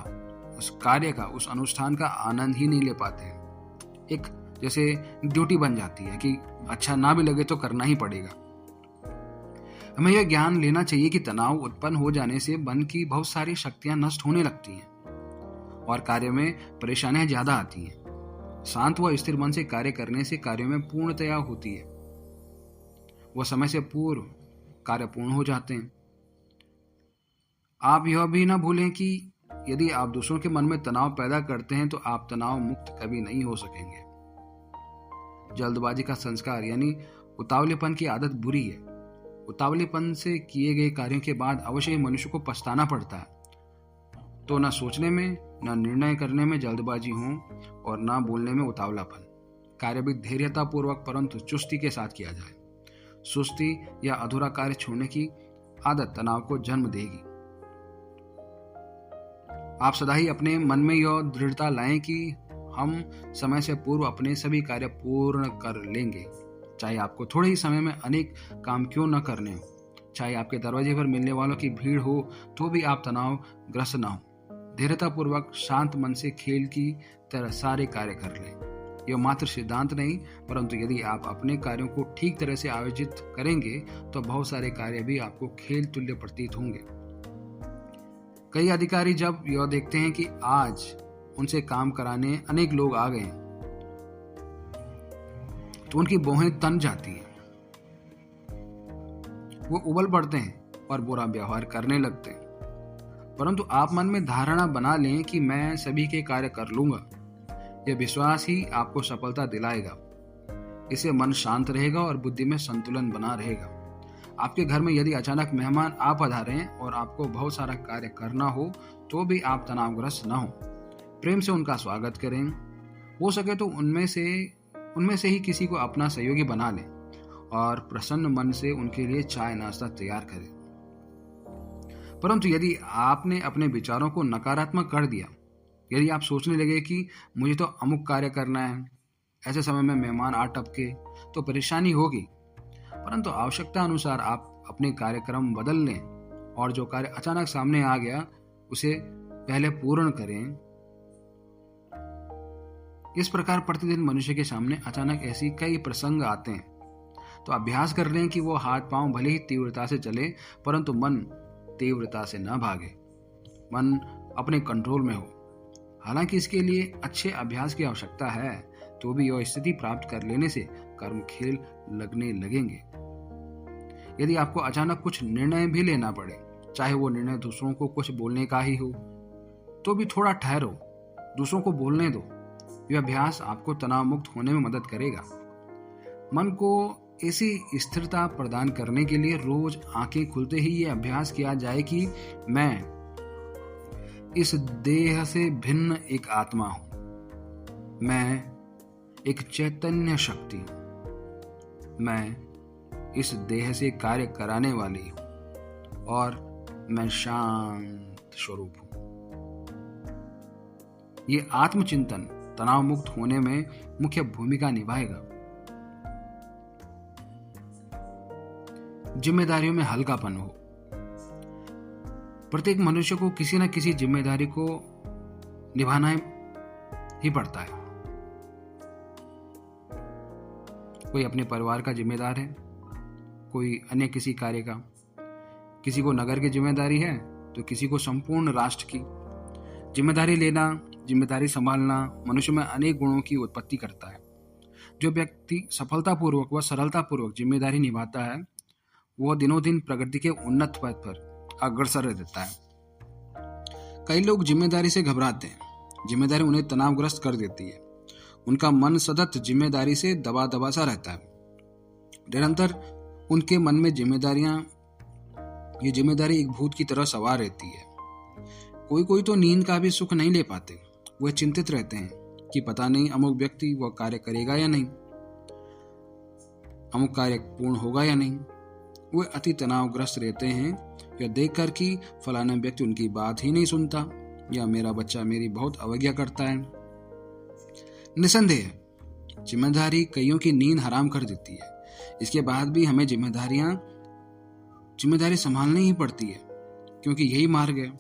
उस कार्य का, उस अनुष्ठान का आनंद ही नहीं ले पाते हैं। एक जैसे ड्यूटी बन जाती है कि अच्छा ना भी लगे तो करना ही पड़ेगा। हमें यह ज्ञान लेना चाहिए कि तनाव उत्पन्न हो जाने से मन की बहुत सारी शक्तियां नष्ट होने लगती हैं और कार्य में परेशानियां ज्यादा आती हैं। शांत व स्थिर मन से कार्य करने से कार्यों में पूर्णतया होती है। वह समय से पूर्व कार्य पूर्ण हो जाते हैं। आप यह भी ना भूलें कि यदि आप दूसरों के मन में तनाव पैदा करते हैं तो आप तनाव मुक्त कभी नहीं हो सकेंगे। जल्दबाजी का संस्कार यानी उतावलेपन की आदत बुरी है। उतावलेपन से किए गए कार्यों के बाद अवश्य ही मनुष्य को पछताना पड़ता है। तो न सोचने में, न निर्णय करने में जल्दबाजी हो और न बोलने में उतावलापन। कार्य भी धैर्यतापूर्वक परंतु चुस्ती के साथ किया जाए। सुस्ती या अधूरा कार्य छोड़ने की आदत तनाव को जन्म देगी। आप सदा ही अपने मन में यह दृढ़ता लाएं कि हम समय से पूर्व अपने सभी कार्य पूर्ण कर लेंगे। चाहे आपको थोड़े ही समय में अनेक काम क्यों न करने हो, चाहे आपके दरवाजे पर मिलने वालों की भीड़ हो, तो भी आप तनावग्रस्त न हो। धैर्यतापूर्वक शांत मन से खेल की तरह सारे कार्य कर लें। यह मात्र सिद्धांत नहीं, परंतु यदि आप अपने कार्यों को ठीक तरह से आयोजित करेंगे तो बहुत सारे कार्य भी आपको खेल तुल्य प्रतीत होंगे। कई अधिकारी जब यह देखते हैं कि आज उनसे काम कराने अनेक लोग आ गए तो उनकी भौहें तन जाती हैं। वो उबल पड़ते हैं और बुरा व्यवहार करने लगते हैं। परंतु आप मन में धारणा बना लें कि मैं सभी के कार्य कर लूंगा। यह विश्वास ही आपको सफलता दिलाएगा। इससे मन शांत रहेगा और बुद्धि में संतुलन बना रहेगा। आपके घर में यदि अचानक मेहमान आ पधारें और आपको बहुत सारा कार्य करना हो तो भी आप तनावग्रस्त न हो। प्रेम से उनका स्वागत करें। हो सके तो उनमें से ही किसी को अपना सहयोगी बना लें और प्रसन्न मन से उनके लिए चाय नाश्ता तैयार करें। परंतु यदि आपने अपने विचारों को नकारात्मक कर दिया, यदि आप सोचने लगे कि मुझे तो अमुक कार्य करना है, ऐसे समय में मेहमान आ टपके तो परेशानी होगी। परंतु आवश्यकता अनुसार आप अपने कार्यक्रम बदल लें और जो कार्य अचानक सामने आ गया उसे पहले पूर्ण करें। इस प्रकार प्रतिदिन मनुष्य के सामने अचानक ऐसी कई प्रसंग आते हैं, तो अभ्यास कर लें कि वो हाथ पांव भले ही तीव्रता से चले परंतु मन तीव्रता से न भागे, मन अपने कंट्रोल में हो। हालांकि इसके लिए अच्छे अभ्यास की आवश्यकता है, तो भी यह स्थिति प्राप्त कर लेने से कर्म खेल लगने लगेंगे। यदि आपको अचानक कुछ निर्णय भी लेना पड़े, चाहे वो निर्णय दूसरों को कुछ बोलने का ही हो, तो भी थोड़ा ठहरो, दूसरों को बोलने दो। यह अभ्यास आपको तनाव मुक्त होने में मदद करेगा। मन को ऐसी स्थिरता प्रदान करने के लिए रोज आंखें खुलते ही यह अभ्यास किया जाए कि मैं इस देह से भिन्न एक आत्मा हूं, मैं एक चैतन्य शक्ति हूं, मैं इस देह से कार्य कराने वाली हूं और मैं शांत स्वरूप हूं। ये आत्मचिंतन तनाव मुक्त होने में मुख्य भूमिका निभाएगा। जिम्मेदारियों में हल्कापन हो। प्रत्येक मनुष्य को किसी न किसी जिम्मेदारी को निभाना ही पड़ता है। कोई अपने परिवार का जिम्मेदार है, कोई अन्य किसी कार्य का, किसी को नगर की जिम्मेदारी है तो किसी को संपूर्ण राष्ट्र की। जिम्मेदारी लेना, जिम्मेदारी संभालना मनुष्य में अनेक गुणों की उत्पत्ति करता है। जो व्यक्ति सफलतापूर्वक व सरलतापूर्वक जिम्मेदारी निभाता है वह दिनों दिन प्रगति के उन्नत पथ पर अग्रसर रहता है। कई लोग जिम्मेदारी से घबराते हैं। जिम्मेदारी उन्हें तनावग्रस्त कर देती है। उनका मन सतत जिम्मेदारी से दबा दबा सा रहता है। निरंतर उनके मन में ये जिम्मेदारी एक भूत की तरह सवार रहती है। कोई कोई तो नींद का भी सुख नहीं ले पाते। वह चिंतित रहते हैं कि पता नहीं अमुक व्यक्ति वह कार्य करेगा या नहीं, अमुक कार्य पूर्ण होगा या नहीं। वे अति तनावग्रस्त रहते हैं यह देखकर कि फलाना व्यक्ति उनकी बात ही नहीं सुनता या मेरा बच्चा मेरी बहुत अवज्ञा करता है। निसंदेह जिम्मेदारी कईयों की नींद हराम कर देती है। इसके बाद भी हमें जिम्मेदारी संभालनी ही पड़ती है, क्योंकि यही मार्ग है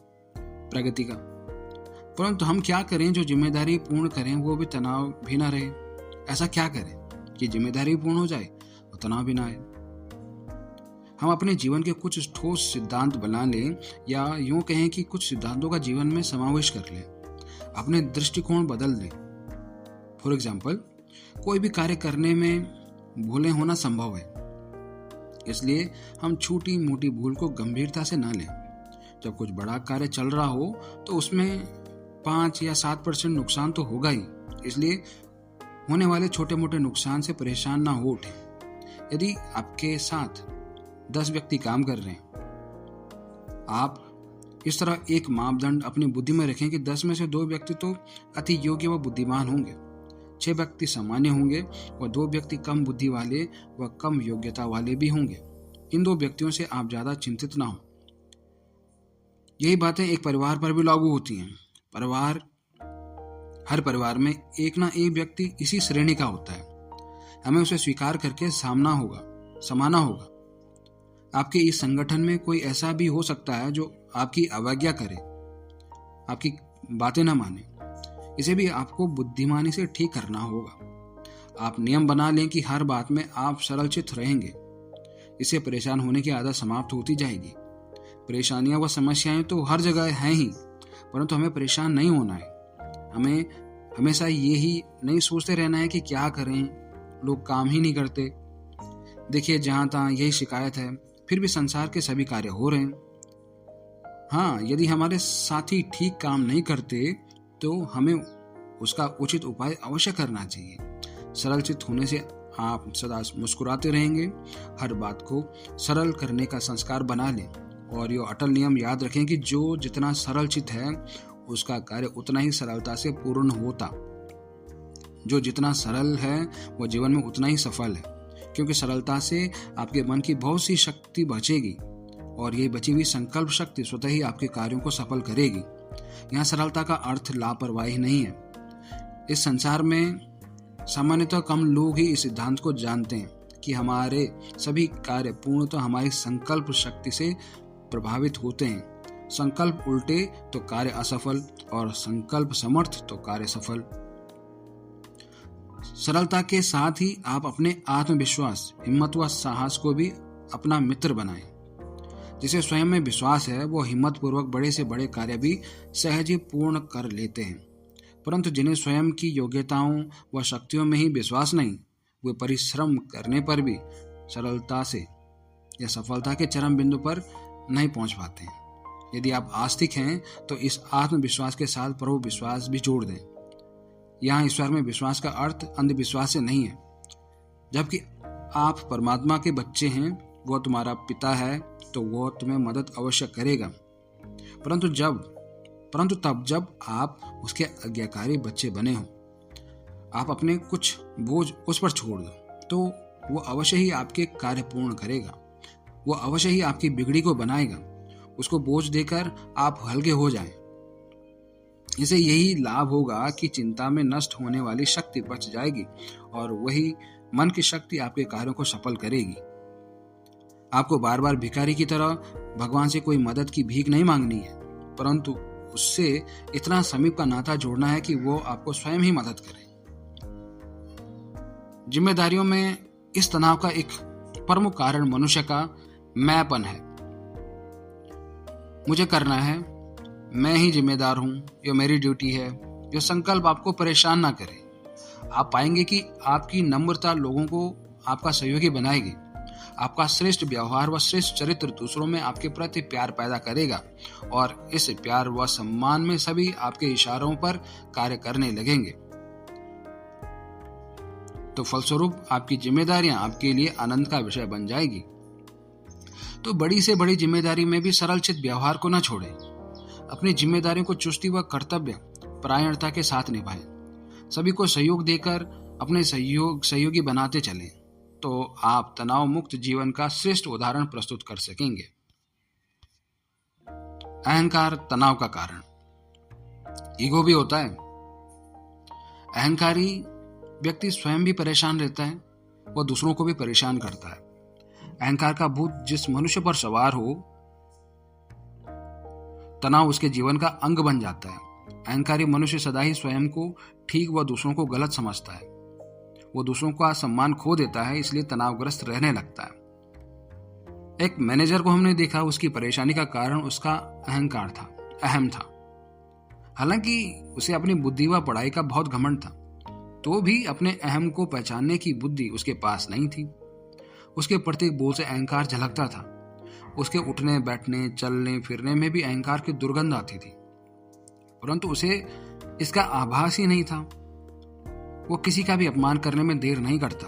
प्रगति का। परंतु हम क्या करें जो जिम्मेदारी पूर्ण करें वो भी तनाव भी ना रहे। ऐसा क्या करें कि जिम्मेदारी पूर्ण हो जाए और तनाव भी ना आए। हम अपने जीवन के कुछ ठोस सिद्धांत बना लें, या यूं कहें कि कुछ सिद्धांतों का जीवन में समावेश कर लें, अपने दृष्टिकोण बदल दें। फॉर एग्जाम्पल, कोई भी कार्य करने में भूलें होना संभव है, इसलिए हम छोटी मोटी भूल को गंभीरता से ना लें। जब कुछ बड़ा कार्य चल रहा हो तो उसमें 5 या 7% नुकसान तो होगा ही, इसलिए होने वाले छोटे मोटे नुकसान से परेशान ना हो उठे। यदि आपके साथ 10 व्यक्ति काम कर रहे हैं, आप इस तरह एक मापदंड अपनी बुद्धि में रखें कि 10 में से 2 व्यक्ति तो अति योग्य व बुद्धिमान होंगे, 6 व्यक्ति सामान्य होंगे और 2 व्यक्ति कम बुद्धि वाले व कम योग्यता वाले भी होंगे। इन 2 व्यक्तियों से आप ज्यादा चिंतित ना हो। यही बातें एक परिवार पर भी लागू होती हैं। परिवार हर परिवार में एक ना एक व्यक्ति इसी श्रेणी का होता है। हमें उसे स्वीकार करके समाना होगा। आपके इस संगठन में कोई ऐसा भी हो सकता है जो आपकी अवज्ञा करे, आपकी बातें न माने। इसे भी आपको बुद्धिमानी से ठीक करना होगा। आप नियम बना लें कि हर बात में आप सरलचित्त रहेंगे। इससे परेशान होने की आदत समाप्त होती जाएगी। परेशानियां व समस्याएं तो हर जगह हैं ही, परंतु हमें परेशान नहीं होना है। हमें हमेशा यही नहीं सोचते रहना है कि क्या करें, लोग काम ही नहीं करते। देखिए, जहां तहां यही शिकायत है, फिर भी संसार के सभी कार्य हो रहे हैं। हाँ, यदि हमारे साथी ठीक काम नहीं करते तो हमें उसका उचित उपाय अवश्य करना चाहिए। सरल चित्त होने से आप सदा मुस्कुराते रहेंगे। हर बात को सरल करने का संस्कार बना लें और ये अटल नियम याद रखें कि जो जितना सरल चित्त है उसका कार्य उतना ही सरलता से पूर्ण होता। जो जितना सरल है वो जीवन में उतना ही सफल है, क्योंकि सरलता से आपके मन की बहुत सी शक्ति बचेगी और ये बची हुई संकल्प शक्ति स्वतः ही आपके कार्यों को सफल करेगी। यहाँ सरलता का अर्थ लापरवाही नहीं है। इस संसार में सामान्यतः कम लोग ही इस सिद्धांत को जानते हैं कि हमारे सभी कार्य पूर्णतः हमारी संकल्प शक्ति से प्रभावित होते हैं। संकल्प उल्टे तो कार्य असफल और संकल्प समर्थ तो कार्य सफल। सरलता के साथ ही आप अपने आत्मविश्वास, हिम्मत व साहस को भी अपना मित्र बनाएं। जिसे स्वयं में विश्वास है वो हिम्मत पूर्वक बड़े से बड़े कार्य भी सहज ही पूर्ण कर लेते हैं, परंतु जिन्हें स्वयं की योग्यताओं व शक्तियों में ही विश्वास नहीं, वे परिश्रम करने पर भी सरलता से या सफलता के चरम बिंदु पर नहीं पहुंच पाते हैं। यदि आप आस्तिक हैं तो इस आत्मविश्वास के साथ प्रभु विश्वास भी जोड़ दें। यहाँ ईश्वर में विश्वास का अर्थ अंधविश्वास से नहीं है। जबकि आप परमात्मा के बच्चे हैं, वह तुम्हारा पिता है, तो वह तुम्हें मदद अवश्य करेगा, परंतु तब जब आप उसके आज्ञाकारी बच्चे बने हो। आप अपने कुछ बोझ उस पर छोड़ दो तो वो अवश्य ही आपके कार्य पूर्ण करेगा। वो अवश्य ही आपकी बिगड़ी को बनाएगा। उसको बोझ देकर आप हल्के हो जाएं। इसे यही लाभ होगा कि चिंता में नष्ट होने वाली शक्ति बच जाएगी और वही मन की शक्ति आपके कार्यों को सफल करेगी। आपको बार बार भिखारी की तरह भगवान से कोई मदद की भीख नहीं मांगनी है, परंतु उससे इतना समीप का नाता जोड़ना है कि वो आपको स्वयं ही मदद करे। जिम्मेदारियों में इस तनाव का एक प्रमुख कारण मनुष्य का मैंपन है। मुझे करना है, मैं ही जिम्मेदार हूं, यह मेरी ड्यूटी है। यह संकल्प आपको परेशान ना करे। आप पाएंगे कि आपकी नम्रता लोगों को आपका सहयोगी बनाएगी। आपका श्रेष्ठ व्यवहार व श्रेष्ठ चरित्र दूसरों में आपके प्रति प्यार पैदा करेगा और इस प्यार व सम्मान में सभी आपके इशारों पर कार्य करने लगेंगे। तो फलस्वरूप आपकी जिम्मेदारियां आपके लिए आनंद का विषय बन जाएगी। तो बड़ी से बड़ी जिम्मेदारी में भी सरलचित व्यवहार को न छोड़ें। अपनी जिम्मेदारियों को चुस्ती व कर्तव्य परायणता के साथ निभाएं। सभी को सहयोग देकर अपने सहयोगी बनाते चलें, तो आप तनाव मुक्त जीवन का श्रेष्ठ उदाहरण प्रस्तुत कर सकेंगे। अहंकार तनाव का कारण। ईगो भी होता है। अहंकारी व्यक्ति स्वयं भी परेशान रहता है, वह दूसरों को भी परेशान करता है। अहंकार का भूत जिस मनुष्य पर सवार हो, तनाव उसके जीवन का अंग बन जाता है। अहंकारी मनुष्य सदा ही स्वयं को ठीक व दूसरों को गलत समझता है। वो दूसरों का सम्मान खो देता है, इसलिए तनावग्रस्त रहने लगता है। एक मैनेजर को हमने देखा, उसकी परेशानी का कारण उसका अहंकार था, अहम था। हालांकि उसे अपनी बुद्धि व पढ़ाई का बहुत घमंड था, तो भी अपने अहम को पहचानने की बुद्धि उसके पास नहीं थी। उसके प्रत्येक बोल से अहंकार झलकता था। उसके उठने बैठने चलने फिरने में भी अहंकार की दुर्गंध आती थी, परंतु उसे इसका आभास ही नहीं था। वो किसी का भी अपमान करने में देर नहीं करता।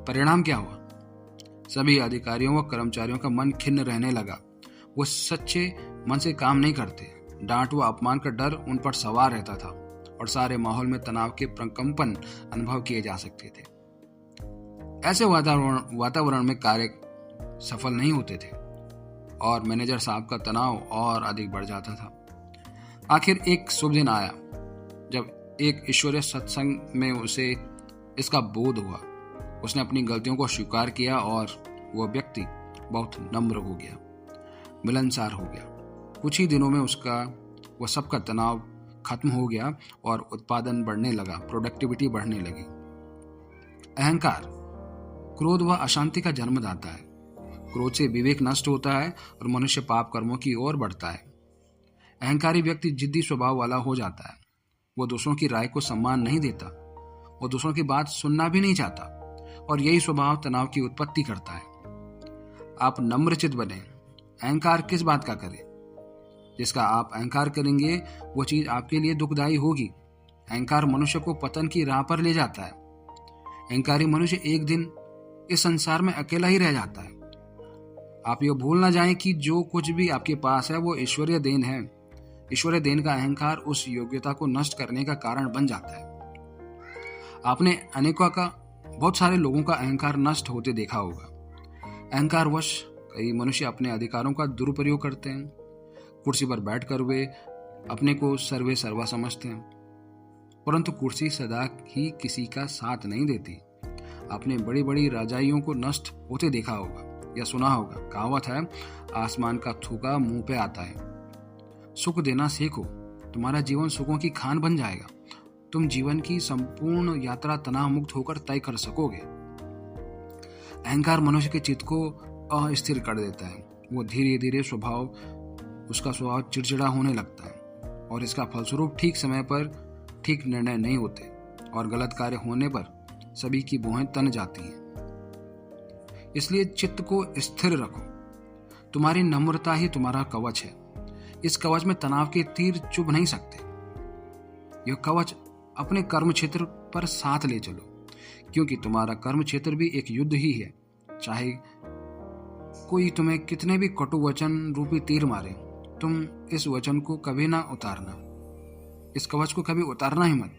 परिणाम क्या हुआ? सभी अधिकारियों व कर्मचारियों का मन खिन्न रहने लगा। वो सच्चे मन से काम नहीं करते। डांट व अपमान का डर उन पर सवार रहता था और सारे माहौल में तनाव के प्रकंपन अनुभव किए जा सकते थे। ऐसे वातावरण में कार्य सफल नहीं होते थे और मैनेजर साहब का तनाव और अधिक बढ़ जाता था। आखिर एक शुभ दिन आया जब एक ईश्वरीय सत्संग में उसे इसका बोध हुआ। उसने अपनी गलतियों को स्वीकार किया और वह व्यक्ति बहुत नम्र हो गया, मिलनसार हो गया। कुछ ही दिनों में वह सबका तनाव खत्म हो गया और उत्पादन बढ़ने लगा, प्रोडक्टिविटी बढ़ने लगी। अहंकार, क्रोध व अशांति का जन्मदाता है। क्रोध से विवेक नष्ट होता है और मनुष्य पाप कर्मों की ओर बढ़ता है। अहंकारी व्यक्ति जिद्दी स्वभाव वाला हो जाता है। वो दूसरों की राय को सम्मान नहीं देता, वो दूसरों की बात सुनना भी नहीं चाहता, और यही स्वभाव तनाव की उत्पत्ति करता है। आप नम्रचित बने। अहंकार किस बात का करें? जिसका आप अहंकार करेंगे वो चीज आपके लिए दुखदायी होगी। अहंकार मनुष्य को पतन की राह पर ले जाता है। अहंकारी मनुष्य एक दिन इस संसार में अकेला ही रह जाता है। आप ये भूल ना जाएं कि जो कुछ भी आपके पास है वो ईश्वरीय देन है। ईश्वरीय देन का अहंकार उस योग्यता को नष्ट करने का कारण बन जाता है। आपने बहुत सारे लोगों का अहंकार नष्ट होते देखा होगा। अहंकारवश कई मनुष्य अपने अधिकारों का दुरुपयोग करते हैं। कुर्सी पर बैठकर वे अपने को सर्वे सर्वा समझते हैं, परंतु कुर्सी सदा ही किसी का साथ नहीं देती। आपने बड़ी बड़ी राजाइयों को नष्ट होते देखा होगा या सुना होगा। कहावत है, आसमान का थूका मुंह पे आता है। सुख देना सीखो, तुम्हारा जीवन सुखों की खान बन जाएगा। तुम जीवन की संपूर्ण यात्रा तनाव मुक्त होकर तय कर सकोगे। अहंकार मनुष्य के चित्त को अस्थिर कर देता है। वो धीरे धीरे उसका स्वभाव चिड़चिड़ा होने लगता है और इसका फलस्वरूप ठीक समय पर ठीक निर्णय नहीं होते और गलत कार्य होने पर सभी की भौहें तन जाती हैं। इसलिए चित्त को स्थिर रखो। तुम्हारी नम्रता ही तुम्हारा कवच है। इस कवच में तनाव के तीर चुभ नहीं सकते। यह कवच अपने कर्म क्षेत्र पर साथ ले चलो, क्योंकि तुम्हारा कर्म क्षेत्र भी एक युद्ध ही है। चाहे कोई तुम्हें कितने भी कटु वचन रूपी तीर मारे, तुम इस वचन को कभी ना उतारना। इस कवच को कभी उतारना ही मत।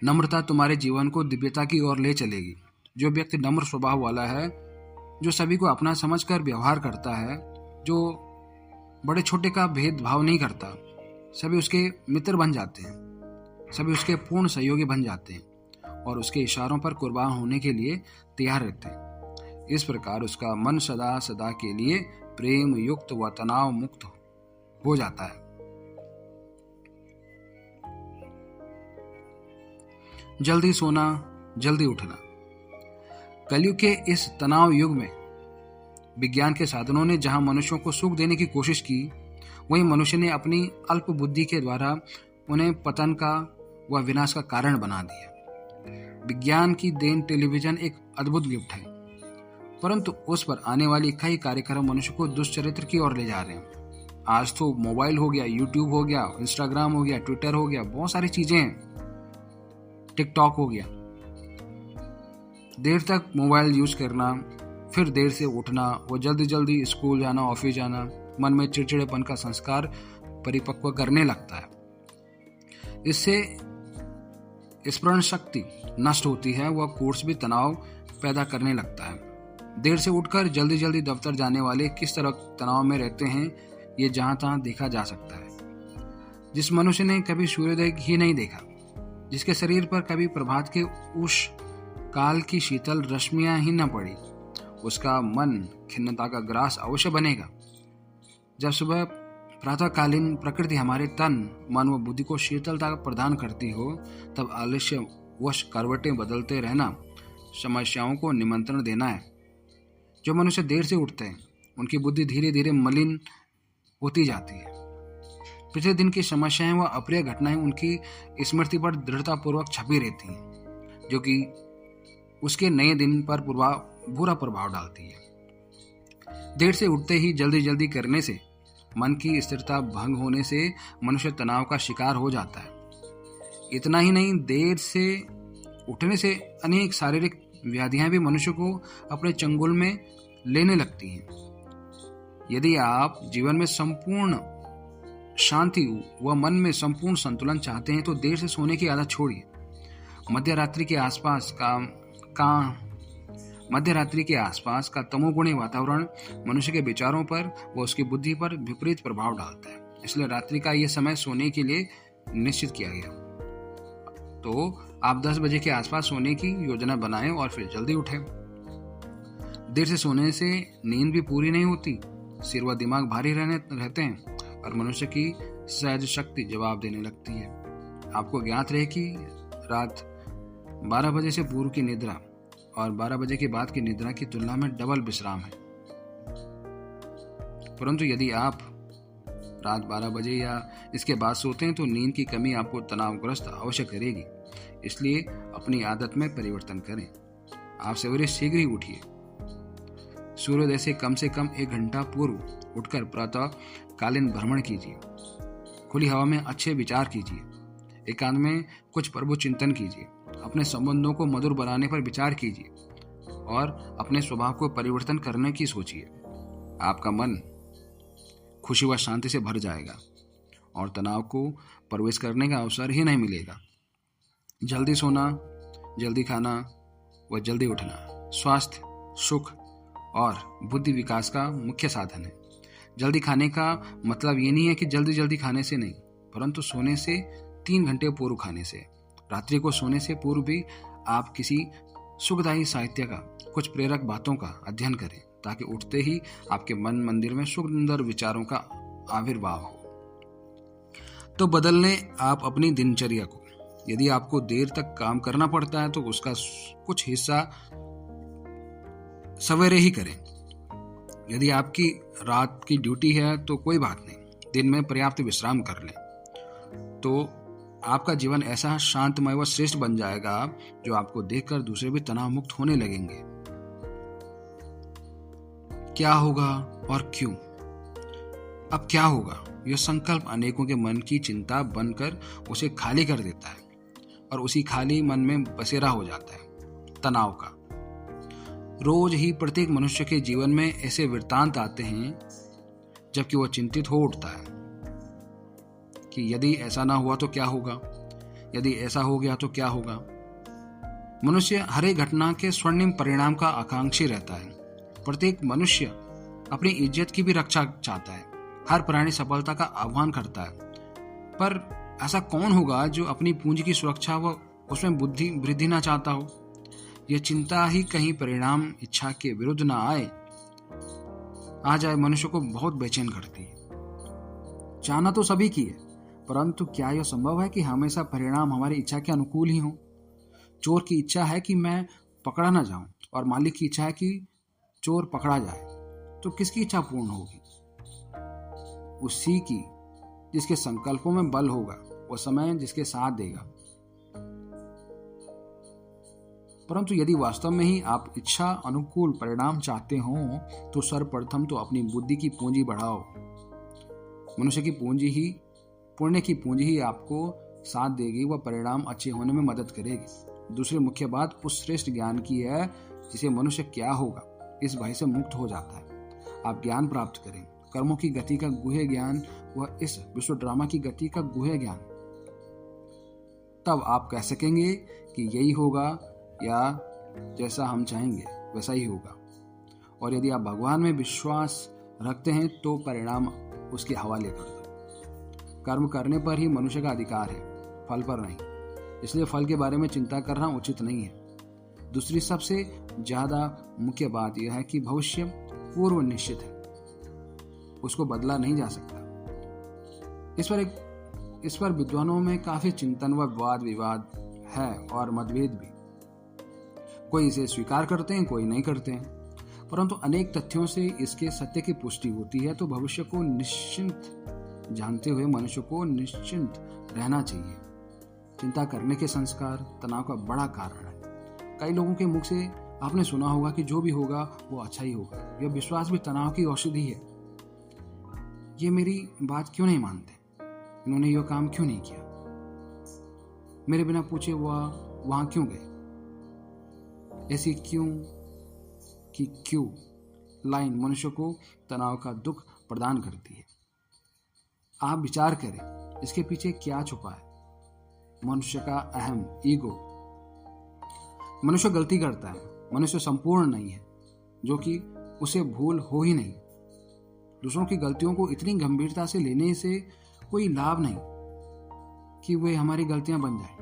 नम्रता तुम्हारे जीवन को दिव्यता की ओर ले चलेगी। जो व्यक्ति नम्र स्वभाव वाला है, जो सभी को अपना समझकर व्यवहार करता है, जो बड़े छोटे का भेदभाव नहीं करता, सभी उसके मित्र बन जाते हैं, सभी उसके पूर्ण सहयोगी बन जाते हैं और उसके इशारों पर कुर्बान होने के लिए तैयार रहते हैं। इस प्रकार उसका मन सदा सदा के लिए प्रेम युक्त व तनाव मुक्त हो जाता है। जल्दी सोना, जल्दी उठना। कलयुग के इस तनाव युग में विज्ञान के साधनों ने जहां मनुष्यों को सुख देने की कोशिश की, वहीं मनुष्य ने अपनी अल्प बुद्धि के द्वारा उन्हें पतन का व विनाश का कारण बना दिया। विज्ञान की देन टेलीविजन एक अद्भुत गिफ्ट है, परंतु उस पर आने वाली कई कार्यक्रम मनुष्य को दुष्चरित्र की ओर ले जा रहे हैं। आज तो मोबाइल हो गया, यूट्यूब हो गया, इंस्टाग्राम हो गया, ट्विटर हो गया, बहुत सारी चीजें हैं, टिकटॉक हो गया। देर तक मोबाइल यूज करना, फिर देर से उठना, वो जल्दी जल्दी स्कूल जाना, ऑफिस जाना, मन में चिड़चिड़ेपन का संस्कार परिपक्व करने लगता है। इससे स्मरण शक्ति नष्ट होती है, वह कोर्स भी तनाव पैदा करने लगता है। देर से उठकर जल्दी जल्दी दफ्तर जाने वाले किस तरह तनाव में रहते हैं, ये जहां तहां देखा जा सकता है। जिस मनुष्य ने कभी सूर्योदय ही नहीं देखा, जिसके शरीर पर कभी प्रभात के उस काल की शीतल रश्मियां ही न पड़ी, उसका मन खिन्नता का ग्रास अवश्य बनेगा। जब सुबह प्रातःकालीन प्रकृति हमारे तन, मन व बुद्धि को शीतलता प्रदान करती हो, तब आलस्य वश करवटें बदलते रहना समस्याओं को निमंत्रण देना है। जो मनुष्य देर से उठते हैं, उनकी बुद्धि धीरे धीरे मलिन होती जाती है। पिछले दिन की समस्याएं व अप्रिय घटनाएं उनकी स्मृति पर दृढ़तापूर्वक छपी रहती हैं, जो कि उसके नए दिन पर बुरा प्रभाव डालती है। देर से उठते ही जल्दी जल्दी करने से, मन की स्थिरता भंग होने से मनुष्य तनाव का शिकार हो जाता है। इतना ही नहीं, देर से उठने से अनेक शारीरिक व्याधियां भी मनुष्य को अपने चंगुल में लेने लगती हैं। यदि आप जीवन में संपूर्ण शांति व मन में संपूर्ण संतुलन चाहते हैं, तो देर से सोने की आदत छोड़िए। मध्य रात्रि के आसपास का तमोगुणी वातावरण मनुष्य के विचारों पर व उसकी बुद्धि पर विपरीत प्रभाव डालता है। इसलिए रात्रि का यह समय सोने के लिए निश्चित किया गया। तो आप 10 बजे के आसपास सोने की योजना बनाएं और फिर जल्दी उठें। देर से सोने से नींद भी पूरी नहीं होती, सिर व दिमाग भारी रहते हैं और मनुष्य की सहज शक्ति जवाब देने लगती है। आपको ज्ञात रहे कि रात 12 बजे से पूर्व की निद्रा और 12 बजे के बाद की निद्रा की तुलना में डबल विश्राम है। परंतु यदि आप रात 12 बजे या इसके बाद सोते हैं तो नींद की कमी आपको तनावग्रस्त अवश्य करेगी। इसलिए अपनी आदत में परिवर्तन करें। आप सवेरे शीघ्र ही उठिए। सूर्योदय से कम 1 घंटा पूर्व उठकर प्रातः कालीन भ्रमण कीजिए। खुली हवा में अच्छे विचार कीजिए। एकांत में कुछ प्रभु चिंतन कीजिए। अपने संबंधों को मधुर बनाने पर विचार कीजिए और अपने स्वभाव को परिवर्तन करने की सोचिए। आपका मन खुशी व शांति से भर जाएगा और तनाव को प्रवेश करने का अवसर ही नहीं मिलेगा। जल्दी सोना, जल्दी खाना व जल्दी उठना स्वास्थ्य, सुख और बुद्धि विकास का मुख्य साधन है। जल्दी खाने का मतलब ये नहीं है कि जल्दी जल्दी खाने से नहीं, परंतु सोने से 3 घंटे पूर्व खाने से। रात्रि को सोने से पूर्व भी आप किसी सुखदायी साहित्य का, कुछ प्रेरक बातों का अध्ययन करें ताकि उठते ही आपके मन मंदिर में सुंदर विचारों का आविर्भाव हो। तो बदलने आप अपनी दिनचर्या को। यदि आपको देर तक काम करना पड़ता है तो उसका कुछ हिस्सा सवेरे ही करें। यदि आपकी रात की ड्यूटी है तो कोई बात नहीं, दिन में पर्याप्त विश्राम कर लें। तो आपका जीवन ऐसा शांतमय व श्रेष्ठ बन जाएगा जो आपको देखकर दूसरे भी तनाव मुक्त होने लगेंगे। क्या होगा और क्यों? अब क्या होगा? यह संकल्प अनेकों के मन की चिंता बनकर उसे खाली कर देता है और उसी खाली मन में बसेरा हो जाता है तनाव का। रोज ही प्रत्येक मनुष्य के जीवन में ऐसे वृत्तांत आते हैं जबकि वह चिंतित हो उठता है कि यदि ऐसा ना हुआ तो क्या होगा, यदि ऐसा हो गया तो क्या होगा। मनुष्य हर एक घटना के स्वर्णिम परिणाम का आकांक्षी रहता है। प्रत्येक मनुष्य अपनी इज्जत की भी रक्षा चाहता है। हर प्राणी सफलता का आह्वान करता है, पर ऐसा कौन होगा जो अपनी पूंजी की सुरक्षा व उसमें बुद्धि वृद्धि ना चाहता हो। यह चिंता ही कहीं परिणाम इच्छा के विरुद्ध ना आ जाए मनुष्य को बहुत बेचैन करती है। चाहना तो सभी की है, परंतु क्या यह संभव है कि हमेशा परिणाम हमारी इच्छा के अनुकूल ही हो। चोर की इच्छा है कि मैं पकड़ा ना जाऊं और मालिक की इच्छा है कि चोर पकड़ा जाए, तो किसकी इच्छा पूर्ण होगी? उसी की जिसके संकल्पों में बल होगा, वो समय जिसके साथ देगा। परंतु यदि वास्तव में ही आप इच्छा अनुकूल परिणाम चाहते हो तो सर्वप्रथम तो अपनी बुद्धि की पूंजी बढ़ाओ। मनुष्य की पूंजी ही, पुण्य की पूंजी ही आपको साथ देगी व परिणाम अच्छे होने में मदद करेगी। दूसरी मुख्य बात उस श्रेष्ठ ज्ञान की है जिसे मनुष्य क्या होगा इस भय से मुक्त हो जाता है। आप ज्ञान प्राप्त करें, कर्मों की गति का गुह्य ज्ञान व इस विश्व ड्रामा की गति का गुह्य ज्ञान। तब आप कह सकेंगे कि यही होगा या जैसा हम चाहेंगे वैसा ही होगा। और यदि आप भगवान में विश्वास रखते हैं तो परिणाम उसके हवाले कर दो। कर्म करने पर ही मनुष्य का अधिकार है, फल पर नहीं। इसलिए फल के बारे में चिंता करना उचित नहीं है। दूसरी सबसे ज्यादा मुख्य बात यह है कि भविष्य पूर्व निश्चित है, उसको बदला नहीं जा सकता। इस पर विद्वानों में काफी चिंतन व वाद विवाद है और मतभेद भी। कोई इसे स्वीकार करते हैं, कोई नहीं करते हैं, परंतु अनेक तथ्यों से इसके सत्य की पुष्टि होती है। तो भविष्य को निश्चिंत जानते हुए मनुष्य को निश्चिंत रहना चाहिए। चिंता करने के संस्कार तनाव का बड़ा कारण है। कई लोगों के मुख से आपने सुना होगा कि जो भी होगा वो अच्छा ही होगा। यह विश्वास भी तनाव की औषधि है। ये मेरी बात क्यों नहीं मानते, इन्होंने यह काम क्यों नहीं किया, मेरे बिना पूछे वह वहां क्यों गए। ऐसी क्यों कि क्यों लाइन मनुष्य को तनाव का दुख प्रदान करती है। आप विचार करें इसके पीछे क्या छुपा है। मनुष्य का अहम ईगो। मनुष्य गलती करता है, मनुष्य संपूर्ण नहीं है, जो कि उसे भूल हो ही नहीं। दूसरों की गलतियों को इतनी गंभीरता से लेने से कोई लाभ नहीं। कि वे हमारी गलतियां बन जाए।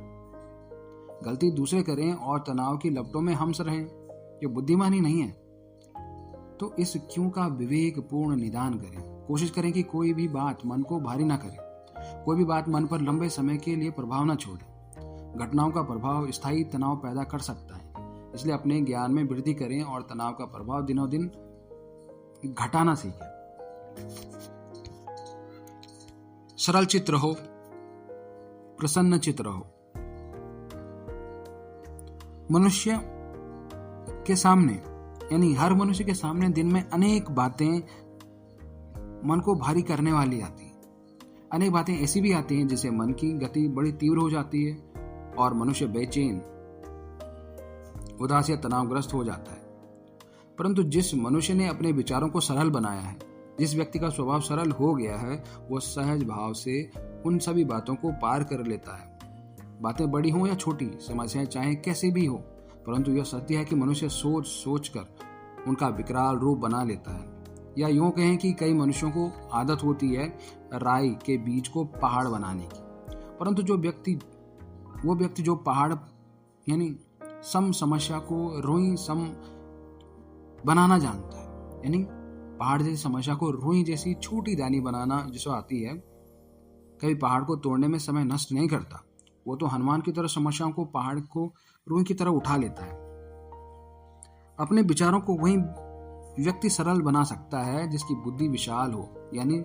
गलती दूसरे करें और तनाव की लपटों में हम रहें, ये बुद्धिमानी नहीं है। तो इस क्यों का विवेकपूर्ण निदान करें। कोशिश करें कि कोई भी बात मन को भारी ना करे, कोई भी बात मन पर लंबे समय के लिए प्रभाव ना छोड़े। घटनाओं का प्रभाव स्थायी तनाव पैदा कर सकता है, इसलिए अपने ज्ञान में वृद्धि करें और तनाव का प्रभाव दिनों दिन घटाना सीखें। सरल चित्त रहो, प्रसन्न चित्त रहो। मनुष्य के सामने, यानी हर मनुष्य के सामने दिन में अनेक बातें मन को भारी करने वाली आती हैं। अनेक बातें ऐसी भी आती हैं जिससे मन की गति बड़ी तीव्र हो जाती है और मनुष्य बेचैन, उदास या तनावग्रस्त हो जाता है। परंतु जिस मनुष्य ने अपने विचारों को सरल बनाया है, जिस व्यक्ति का स्वभाव सरल हो गया है, वो सहज भाव से उन सभी बातों को पार कर लेता है। बातें बड़ी हों या छोटी, समस्याएं चाहे कैसी भी हो, परंतु यह सत्य है कि मनुष्य सोच सोच कर उनका विकराल रूप बना लेता है। या यूं कहें कि कई मनुष्यों को आदत होती है राई के बीज को पहाड़ बनाने की, परंतु वो व्यक्ति जो पहाड़ यानी सम समस्या को रुई सम बनाना जानता है, यानी पहाड़ जैसी समस्या को रुई जैसी छोटी दानी बनाना जिसको आती है, कभी पहाड़ को तोड़ने में समय नष्ट नहीं करता। वो तो हनुमान की तरह समस्याओं को पहाड़ को रुई की तरह उठा लेता है। अपने विचारों को वही व्यक्ति सरल बना सकता है जिसकी बुद्धि विशाल हो, यानी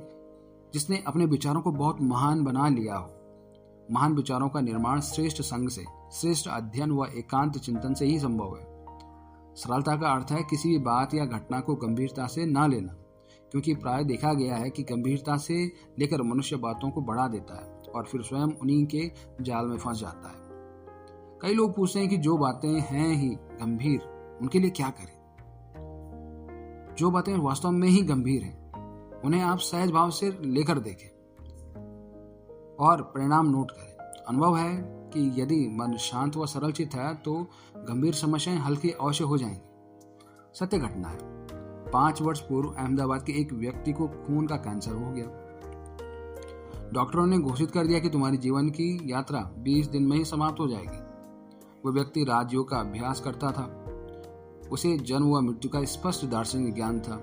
जिसने अपने विचारों को बहुत महान बना लिया हो। महान विचारों का निर्माण श्रेष्ठ संग से, श्रेष्ठ अध्ययन व एकांत चिंतन से ही संभव है। सरलता का अर्थ है किसी भी बात या घटना को गंभीरता से ना लेना, क्योंकि प्राय देखा गया है कि गंभीरता से लेकर मनुष्य बातों को बढ़ा देता है और फिर स्वयं उन्हीं के जाल में फंस जाता है। कई लोग पूछते हैं कि जो बातें हैं ही गंभीर, उनके लिए क्या करें। जो बातें वास्तव में ही गंभीर हैं, उन्हें आप सहज भाव से लेकर देखें और परिणाम नोट करें। अनुभव है कि यदि मन शांत व सरल चित्त है तो गंभीर समस्याएं हल्की अवश्य हो जाएंगी। सत्य घटना है, 5 वर्ष पूर्व अहमदाबाद के एक व्यक्ति को खून का कैंसर हो गया। डॉक्टरों ने घोषित कर दिया कि तुम्हारी जीवन की यात्रा 20 दिन में ही समाप्त हो जाएगी। वो व्यक्ति राजयोग का अभ्यास करता था। उसे जन्म व मृत्यु का स्पष्ट दार्शनिक ज्ञान था।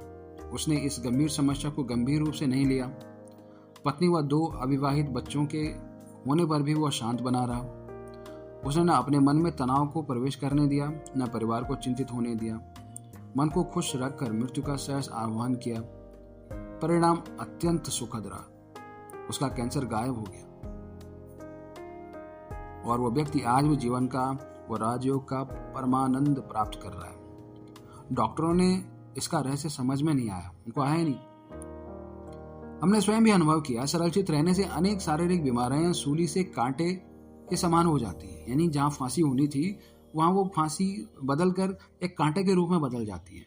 उसने इस गंभीर समस्या को गंभीर रूप से नहीं लिया। पत्नी व 2 अविवाहित बच्चों के होने पर भी वह शांत बना रहा। उसने न अपने मन में तनाव को प्रवेश करने दिया, न परिवार को चिंतित होने दिया। मन को खुश रखकर मृत्यु का सहज आह्वान किया। परिणाम अत्यंत सुखद रहा। उसका कैंसर गायब हो गया और वह व्यक्ति आज भी जीवन का व राजयोग का परमानंद प्राप्त कर रहा है। डॉक्टरों ने इसका रहस्य समझ में नहीं आया, उनको आया ही नहीं। हमने स्वयं भी अनुभव किया, सरलचित रहने से अनेक शारीरिक बीमारियां सूली से कांटे के समान हो जाती है। यानी जहां फांसी होनी थी वहां वो फांसी बदलकर एक कांटे के रूप में बदल जाती है।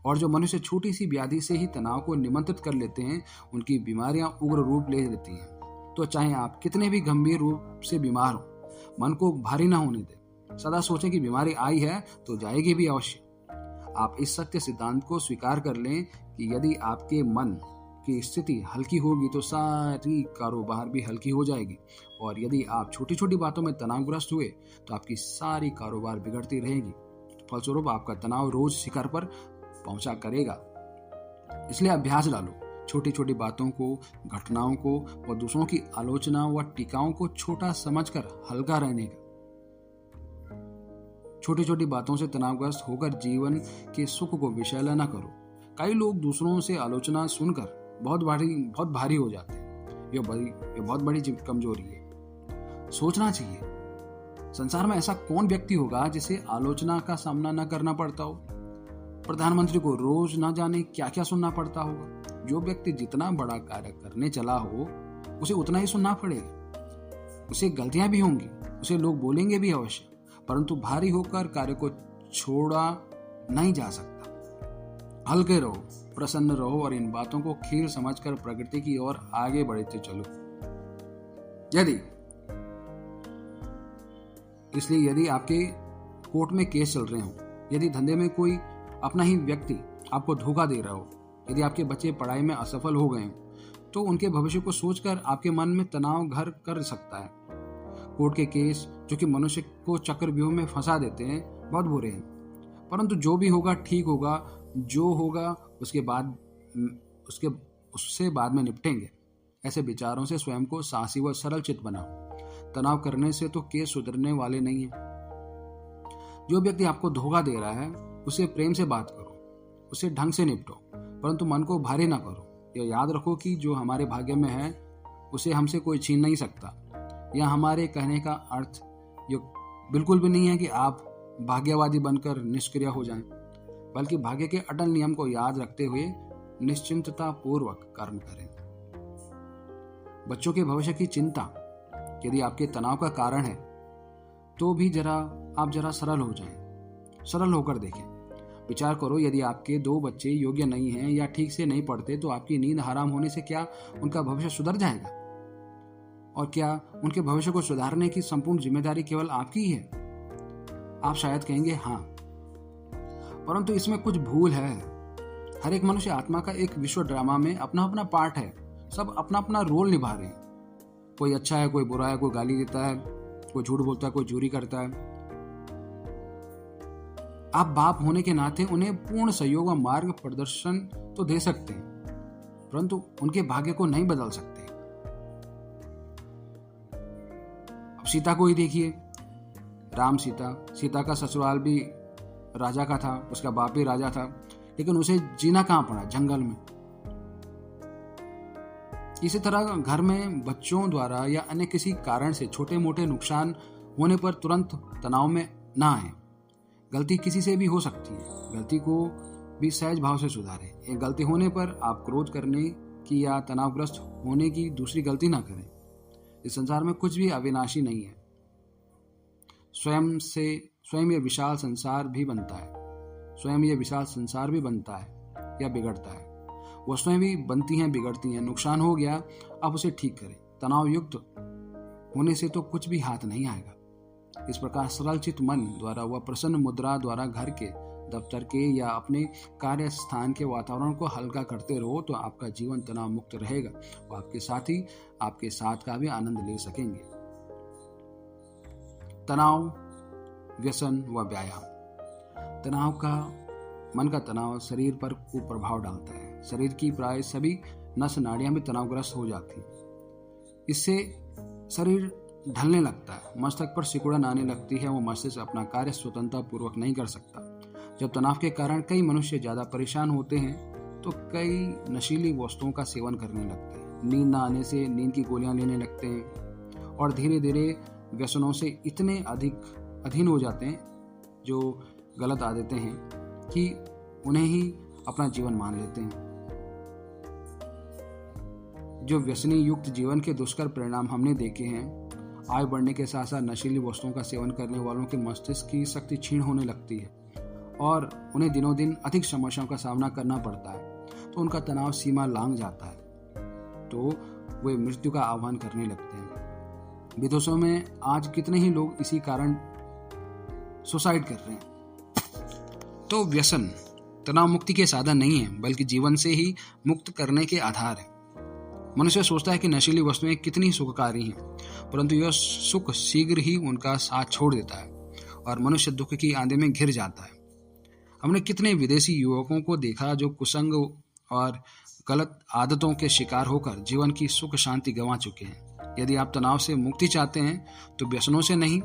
और जो मनुष्य छोटी सी व्याधि से ही तनाव को निमंत्रित कर लेते हैं, उनकी बीमारियां उग्र रूप ले लेती हैं। तो चाहे आप कितने भी गंभीर रूप से बीमार हो, मन को भारी ना होने दें। सदा सोचें कि बीमारी आई है तो जाएगी भी अवश्य। आप इस सत्य सिद्धांत को स्वीकार कर लें कि यदि आपके मन की स्थिति हल्की होगी तो सारी कारोबार भी हल्की हो जाएगी, और यदि आप छोटी छोटी बातों में तनावग्रस्त हुए तो आपकी सारी कारोबार बिगड़ती रहेगी। फलस्वरूप आपका तनाव रोज शिखर पर पहुंचा करेगा। इसलिए अभ्यास डालो, छोटी छोटी बातों को, घटनाओं को व दूसरों की आलोचना व टीकाओं को छोटा समझकर हल्का रहने का। छोटी छोटी बातों से तनावग्रस्त होकर जीवन के सुख को विषैला न करो। कई लोग दूसरों से आलोचना सुनकर बहुत भारी हो जाते हैं। ये बहुत बड़ी कमजोरी है। सोचना चाहिए, संसार में ऐसा कौन व्यक्ति होगा जिसे आलोचना का सामना न करना पड़ता हो। प्रधानमंत्री को रोज न जाने क्या क्या सुनना पड़ता होगा। जो व्यक्ति जितना बड़ा कार्य करने चला हो उसे उतना ही सुनना पड़ेगा। उसे गलतियां भी होंगी, उसे लोग बोलेंगे भी अवश्य, परंतु भारी होकर कार्य को छोड़ा नहीं जा सकता। हल्के रहो, प्रसन्न रहो और इन बातों को खेल समझकर प्रकृति की ओर आगे बढ़ते चलो। यदि आपके कोर्ट में केस चल रहे हो, यदि धंधे में कोई अपना ही व्यक्ति आपको धोखा दे रहा हो, यदि आपके बच्चे पढ़ाई में असफल हो गए, तो उनके भविष्य को सोचकर आपके मन में तनाव घर कर सकता है। कोर्ट के केस जो कि मनुष्य को चक्रव्यूह में फंसा देते हैं बहुत बुरे हैं, परंतु जो भी होगा ठीक होगा, जो होगा उससे बाद में निपटेंगे। ऐसे विचारों से स्वयं को साहसी व सरल चित्त बनाओ। तनाव करने से तो केस सुधरने वाले नहीं है। जो व्यक्ति आपको धोखा दे रहा है उसे प्रेम से बात करो, उसे ढंग से निपटो, परंतु मन को भारी ना करो। यह याद रखो कि जो हमारे भाग्य में है उसे हमसे कोई छीन नहीं सकता। यह हमारे कहने का अर्थ ये बिल्कुल भी नहीं है कि आप भाग्यवादी बनकर निष्क्रिय हो जाएं, बल्कि भाग्य के अटल नियम को याद रखते हुए निश्चिंतता पूर्वक कर्म करें। बच्चों के भविष्य की चिंता यदि आपके तनाव का कारण है तो भी आप जरा सरल हो जाएं, सरल होकर देखें। विचार करो, यदि आपके 2 बच्चे योग्य नहीं हैं या ठीक से नहीं पढ़ते तो आपकी नींद हराम होने से क्या उनका भविष्य सुधर जाएगा? और क्या उनके भविष्य को सुधारने की संपूर्ण जिम्मेदारी केवल आपकी ही है? आप शायद कहेंगे हाँ, परंतु इसमें कुछ भूल है। हर एक मनुष्य आत्मा का एक विश्व ड्रामा में अपना अपना पार्ट है। सब अपना अपना रोल निभा रहे हैं। कोई अच्छा है, कोई बुरा है, कोई गाली देता है, कोई झूठ बोलता है, कोई चोरी करता है। आप बाप होने के नाते उन्हें पूर्ण सहयोग व मार्ग प्रदर्शन तो दे सकते हैं, परंतु उनके भाग्य को नहीं बदल सकते। अब सीता को ही देखिए, राम सीता का ससुराल भी राजा का था, उसका बाप भी राजा था, लेकिन उसे जीना कहां पड़ा? जंगल में। इसी तरह घर में बच्चों द्वारा या अन्य किसी कारण से छोटे मोटे नुकसान होने पर तुरंत तनाव में ना आए। गलती किसी से भी हो सकती है, गलती को भी सहज भाव से सुधारें। एक गलती होने पर आप क्रोध करने की या तनावग्रस्त होने की दूसरी गलती ना करें। इस संसार में कुछ भी अविनाशी नहीं है। स्वयं यह विशाल संसार भी बनता है या बिगड़ता है। वस्तुएं भी बनती हैं, बिगड़ती हैं। नुकसान हो गया, आप उसे ठीक करें। तनाव युक्त होने से तो कुछ भी हाथ नहीं आएगा। इस प्रकार सरल चित्त मन द्वारा व प्रसन्न मुद्रा द्वारा घर के, दफ्तर के या अपने कार्य स्थान के वातावरण को हल्का करते रहो तो आपका जीवन तनाव मुक्त रहेगा और आपके साथी आपके साथ का भी आनंद ले सकेंगे। तनाव, व्यसन व व्यायाम। मन का तनाव शरीर पर कुप्रभाव डालता है। शरीर की प्राय सभी नस नाड़ियां भी तनावग्रस्त हो जाती हैं। इससे शरीर ढलने लगता है, मस्तक पर सिकुड़न आने लगती है, वो मस्तिष्क अपना कार्य स्वतंत्रता पूर्वक नहीं कर सकता। जब तनाव के कारण कई मनुष्य ज्यादा परेशान होते हैं तो कई नशीली वस्तुओं का सेवन करने लगते हैं। नींद न आने से नींद की गोलियां लेने लगते हैं और धीरे धीरे व्यसनों से इतने अधिक अधीन हो जाते हैं, जो गलत आदतें हैं, कि उन्हें ही अपना जीवन मान लेते हैं। जो व्यसनी युक्त जीवन के दुष्कर परिणाम हमने देखे हैं, आयु बढ़ने के साथ साथ नशीली वस्तुओं का सेवन करने वालों के मस्तिष्क की शक्ति क्षीण होने लगती है और उन्हें दिनों दिन अधिक समस्याओं का सामना करना पड़ता है। तो उनका तनाव सीमा लांघ जाता है, तो वे मृत्यु का आह्वान करने लगते हैं। विदेशों में आज कितने ही लोग इसी कारण सुसाइड कर रहे हैं। तो व्यसन तनाव मुक्ति के साधन नहीं है, बल्कि जीवन से ही मुक्त करने के आधार है। मनुष्य सोचता है कि नशीली वस्तुएं कितनी सुखकारी हैं, परंतु यह सुख शीघ्र ही उनका साथ छोड़ देता है और मनुष्य दुख की आंधी में घिर जाता है। हमने कितने विदेशी युवकों को देखा जो कुसंग और गलत आदतों के शिकार होकर जीवन की सुख शांति गंवा चुके हैं। यदि आप तनाव से मुक्ति चाहते हैं तो व्यसनों से नहीं,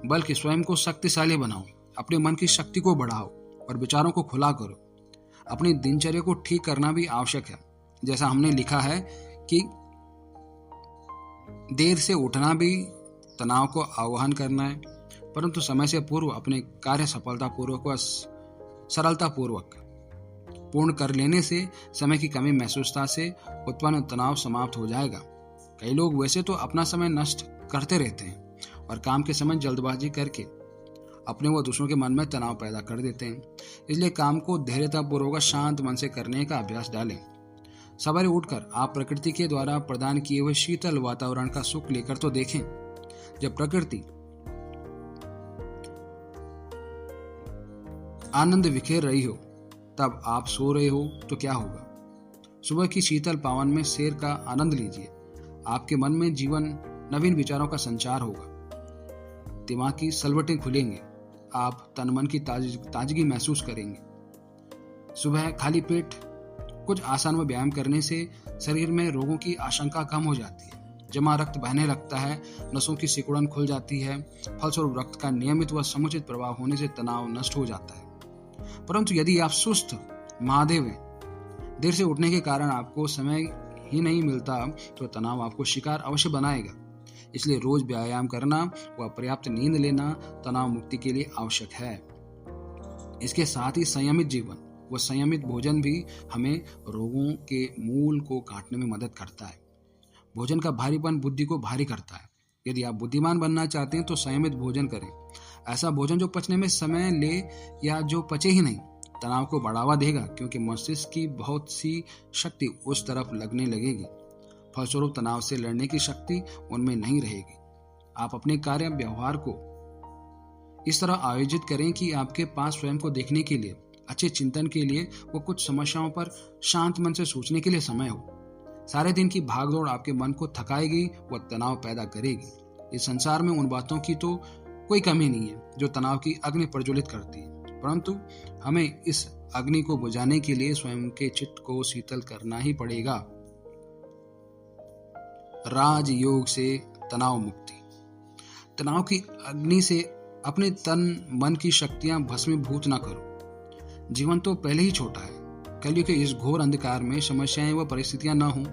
बल्कि स्वयं को शक्तिशाली बनाओ, अपने मन की शक्ति को बढ़ाओ और विचारों को खुला करो। अपनी दिनचर्या को ठीक करना भी आवश्यक है। जैसा हमने लिखा है कि देर से उठना भी तनाव को आह्वान करना है, परंतु समय से पूर्व अपने कार्य सफलतापूर्वक व सरलतापूर्वक पूर्ण कर लेने से समय की कमी महसूसता से उत्पन्न तनाव समाप्त हो जाएगा। कई लोग वैसे तो अपना समय नष्ट करते रहते हैं और काम के समय जल्दबाजी करके अपने व दूसरों के मन में तनाव पैदा कर देते हैं। इसलिए काम को धैर्यतापूर्वक शांत मन से करने का अभ्यास डालें। सवेरे उठकर आप प्रकृति के द्वारा प्रदान किए हुए शीतल वातावरण का सुख लेकर तो देखें। जब प्रकृति आनंद बिखेर रही हो तब आप सो रहे हो तो क्या होगा? सुबह की शीतल पवन में सैर का आनंद लीजिए। आपके मन में नवीन विचारों का संचार होगा। दिमाग की सलवटें खुलेंगे। आप तन मन की ताजगी महसूस करेंगे। सुबह खाली पेट कुछ आसान व व्यायाम करने से शरीर में रोगों की आशंका कम हो जाती है। जमा रक्त बहने लगता है, नसों की सिकुड़न खुल जाती है। फलस्वरूप रक्त का नियमित व समुचित प्रवाह होने से तनाव नष्ट हो जाता है। परंतु यदि आप सुस्त महादेव हैं, देर से उठने के कारण आपको समय ही नहीं मिलता, तो तनाव आपको शिकार अवश्य बनाएगा। इसलिए रोज व्यायाम करना व पर्याप्त नींद लेना तनाव मुक्ति के लिए आवश्यक है। इसके साथ ही संयमित जीवन व संयमित भोजन भी हमें रोगों के मूल को काटने में मदद करता है। भोजन का भारीपन बुद्धि को भारी करता है। यदि आप बुद्धिमान बनना चाहते हैं तो संयमित भोजन करें। ऐसा भोजन जो पचने में समय ले या जो पचे ही नहीं, तनाव को बढ़ावा देगा, क्योंकि मस्तिष्क की बहुत सी शक्ति उस तरफ लगने लगेगी। फलस्वरूप तनाव से लड़ने की शक्ति उनमें नहीं रहेगी। आप अपने कार्य व्यवहार को इस तरह आयोजित करें कि आपके पास स्वयं को देखने के लिए, अच्छे चिंतन के लिए वो कुछ समस्याओं पर शांत मन से सोचने के लिए समय हो। सारे दिन की भागदौड़ आपके मन को थकाएगी व तनाव पैदा करेगी। इस संसार में उन बातों की तो कोई कमी नहीं है जो तनाव की अग्नि प्रज्वलित करती है, परंतु हमें इस अग्नि को बुझाने के लिए स्वयं के चित्त को शीतल करना ही पड़ेगा। राजयोग से तनाव मुक्ति। तनाव की अग्नि से अपने तन मन की शक्तियां भस्मीभूत न करो। जीवन तो पहले ही छोटा है। कलयुग के इस घोर अंधकार में समस्याएं व परिस्थितियां न हो,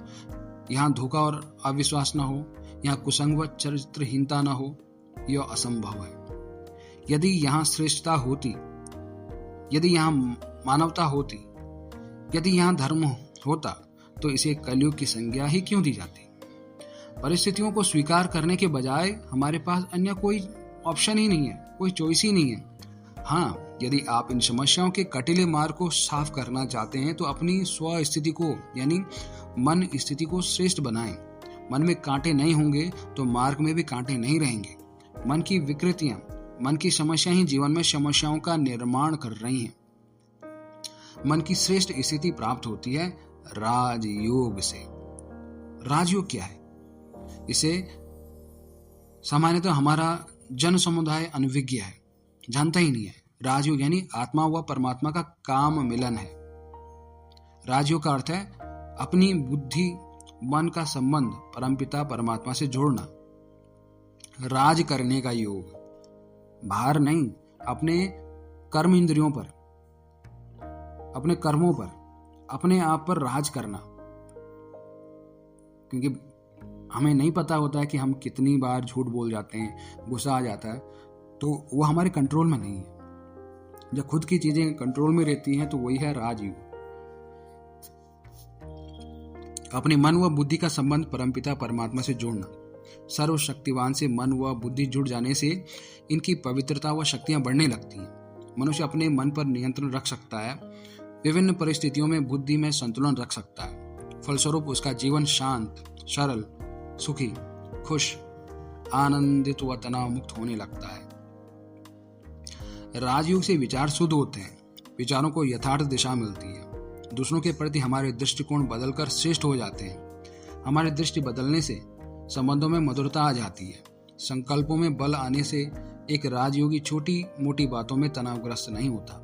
यहाँ धोखा और अविश्वास न हो, यहाँ कुसंग व चरित्रहीनता न हो, यह असंभव है। यदि यहाँ श्रेष्ठता होती, यदि यहाँ मानवता होती, यदि यहाँ धर्म होता, तो इसे कलयुग की संज्ञा ही क्यों दी जाती। परिस्थितियों को स्वीकार करने के बजाय हमारे पास अन्य कोई ऑप्शन ही नहीं है, कोई चॉइस ही नहीं है। हाँ, यदि आप इन समस्याओं के कटीले मार्ग को साफ करना चाहते हैं तो अपनी स्व स्थिति को यानी मन स्थिति को श्रेष्ठ बनाएं। मन में कांटे नहीं होंगे तो मार्ग में भी कांटे नहीं रहेंगे। मन की विकृतियां, मन की समस्या ही जीवन में समस्याओं का निर्माण कर रही हैं। मन की श्रेष्ठ स्थिति प्राप्त होती है राजयोग से। राजयोग क्या है? इसे सामान्यतः हमारा जन समुदाय अनभिज्ञ है, जानता ही नहीं है। राजयोग यानी आत्मा व परमात्मा का काम मिलन है। राजयोग का अर्थ है अपनी बुद्धि मन का संबंध परमपिता परमात्मा से जोड़ना। राज करने का योग, भार नहीं, अपने कर्म इंद्रियों पर, अपने कर्मों पर, अपने आप पर राज करना। क्योंकि हमें नहीं पता होता है कि हम कितनी बार झूठ बोल जाते हैं, गुस्सा आ जाता है, तो वो हमारे कंट्रोल में नहीं है। जब खुद की चीजें कंट्रोल में रहती हैं तो वही है राजयोग। अपने मन व बुद्धि का संबंध परमपिता परमात्मा से जोड़ना। सर्वशक्तिवान से मन व बुद्धि जुड़ जाने से इनकी पवित्रता व शक्तियां बढ़ने लगती हैं। मनुष्य अपने मन पर नियंत्रण रख सकता है, विभिन्न परिस्थितियों में बुद्धि में संतुलन रख सकता है। फलस्वरूप उसका जीवन शांत, सरल, सुखी, खुश, आनंदित व तनाव मुक्त होने लगता है। राजयोग से विचार शुद्ध होते हैं, विचारों को यथार्थ दिशा मिलती है, दूसरों के प्रति हमारे दृष्टिकोण बदलकर श्रेष्ठ हो जाते हैं। हमारी दृष्टि बदलने से संबंधों में मधुरता आ जाती है। संकल्पों में बल आने से एक राजयोगी छोटी मोटी बातों में तनावग्रस्त नहीं होता।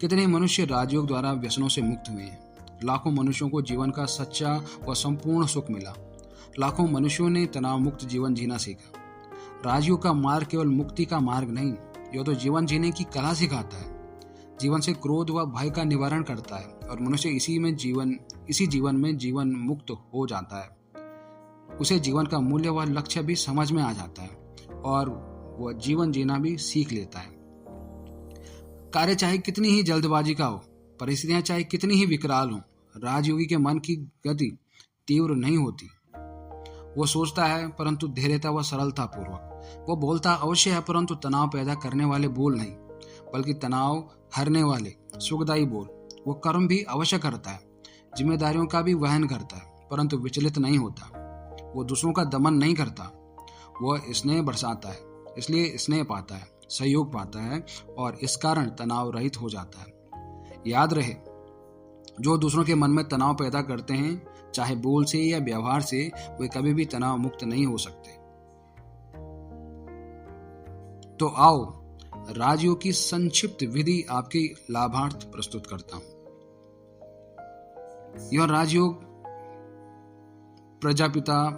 कितने मनुष्य राजयोग द्वारा व्यसनों से मुक्त हुए हैं। लाखों मनुष्यों को जीवन का सच्चा व संपूर्ण सुख मिला। लाखों मनुष्यों ने तनाव मुक्त जीवन जीना सीखा। राजयोग का मार्ग केवल मुक्ति का मार्ग नहीं, यह तो जीवन जीने की कला सिखाता है। जीवन से क्रोध व भय का निवारण करता है और मनुष्य इसी जीवन में जीवन मुक्त हो जाता है। उसे जीवन का मूल्य व लक्ष्य भी समझ में आ जाता है और वह जीवन जीना भी सीख लेता है। कार्य चाहे कितनी ही जल्दबाजी का हो, परिस्थितियां चाहे कितनी ही विकराल हो, राजयोगी के मन की गति तीव्र नहीं होती। वो सोचता है परंतु धैर्यता व सरलता पूर्वक। वो बोलता अवश्य है परंतु तनाव पैदा करने वाले बोल नहीं, बल्कि तनाव हरने वाले सुखदायी बोल। वो कर्म भी अवश्य करता है, जिम्मेदारियों का भी वहन करता है, परंतु विचलित नहीं होता। वो दूसरों का दमन नहीं करता, वो स्नेह बरसाता है, इसलिए स्नेह पाता है, सहयोग पाता है और इस कारण तनाव रहित हो जाता है। याद रहे, जो दूसरों के मन में तनाव पैदा करते हैं, चाहे बोल से या व्यवहार से, वे कभी भी तनाव मुक्त नहीं हो सकते। तो आओ राजयोग की संक्षिप्त विधि आपके लाभार्थ प्रस्तुत करता हूं। यह राजयोग प्रजापिता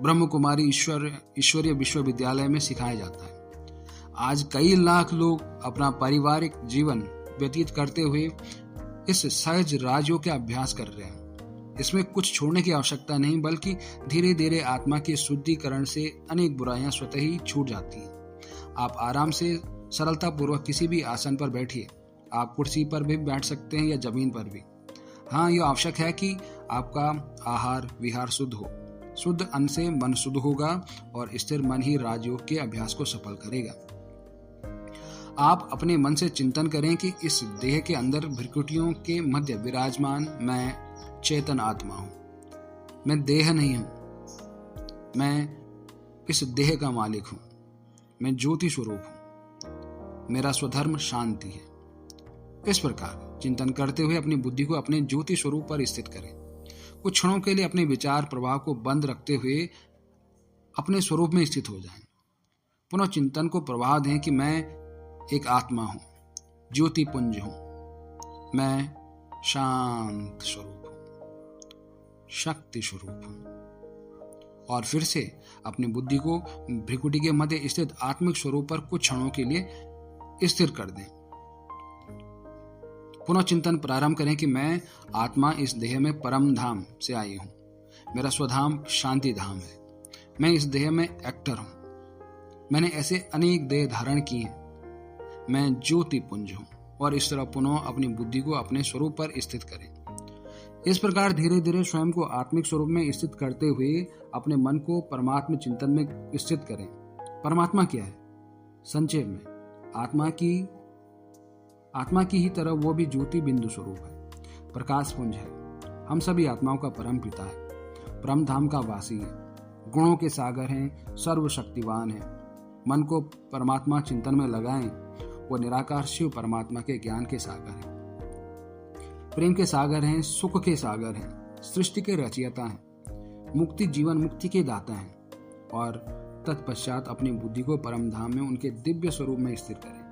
ब्रह्म कुमारी ईश्वरीय विश्वविद्यालय में सिखाया जाता है। आज कई लाख लोग अपना पारिवारिक जीवन व्यतीत करते हुए इस सहज राजयोग का अभ्यास कर रहे हैं। इसमें कुछ छोड़ने की आवश्यकता नहीं, बल्कि धीरे धीरे आत्मा के शुद्धिकरण से अनेक बुराइयां स्वतः ही छूट जाती हैं। आप आराम से सरलता पूर्वक किसी भी आसन पर बैठिए। आप कुर्सी पर भी बैठ सकते हैं या जमीन पर भी। हाँ, यह आवश्यक है कि आपका आहार विहार शुद्ध हो। शुद्ध अन्न से मन शुद्ध होगा और स्थिर मन ही राजयोग के अभ्यास को सफल करेगा। आप अपने मन से चिंतन करें कि इस देह के अंदर भ्रिकुटियों के मध्य विराजमान मैं चेतन आत्मा हूं। मैं देह नहीं हूं, मैं इस देह का मालिक हूं। मैं ज्योति स्वरूप हूं। मेरा स्वधर्म शांति है। इस प्रकार चिंतन करते हुए अपनी बुद्धि को अपने ज्योति स्वरूप पर स्थित करें। कुछ क्षणों के लिए अपने विचार प्रवाह को बंद रखते हुए अपने स्वरूप में स्थित हो जाएं। पुनः चिंतन को प्रवाह दें कि मैं एक आत्मा हूं, ज्योति पुंज हूं, मैं शांत स्वरूप हूं, शक्ति स्वरूप हूं। और फिर से अपनी बुद्धि को भ्रिकुटी के मध्य स्थित आत्मिक स्वरूप पर कुछ क्षणों के लिए स्थिर कर दें। पुनः चिंतन प्रारंभ करें कि मैं आत्मा इस देह में परम धाम से आई हूं। मेरा स्वधाम शांति धाम है। मैं इस देह में एक्टर हूं। मैंने ऐसे अनेक देह धारण किए हैं। मैं ज्योति पुंज हूं। और इस तरह पुनः अपनी बुद्धि को अपने स्वरूप पर स्थित करें। इस प्रकार धीरे धीरे स्वयं को आत्मिक स्वरूप में स्थित करते हुए अपने मन को परमात्मा चिंतन में स्थित करें। परमात्मा क्या है? संक्षेप में आत्मा की ही तरह वो भी ज्योति बिंदु स्वरूप है, प्रकाश पुंज है। हम सभी आत्माओं का परम पिता है, परम धाम का वासी है, गुणों के सागर हैं, सर्वशक्तिवान है। मन को परमात्मा चिंतन में लगाएं। वो निराकार शिव परमात्मा के ज्ञान के सागर हैं, प्रेम के सागर हैं, सुख के सागर हैं, सृष्टि के रचयिता हैं, मुक्ति जीवन मुक्ति के दाता हैं। और तत्पश्चात अपनी बुद्धि को परम धाम में उनके दिव्य स्वरूप में स्थिर करें।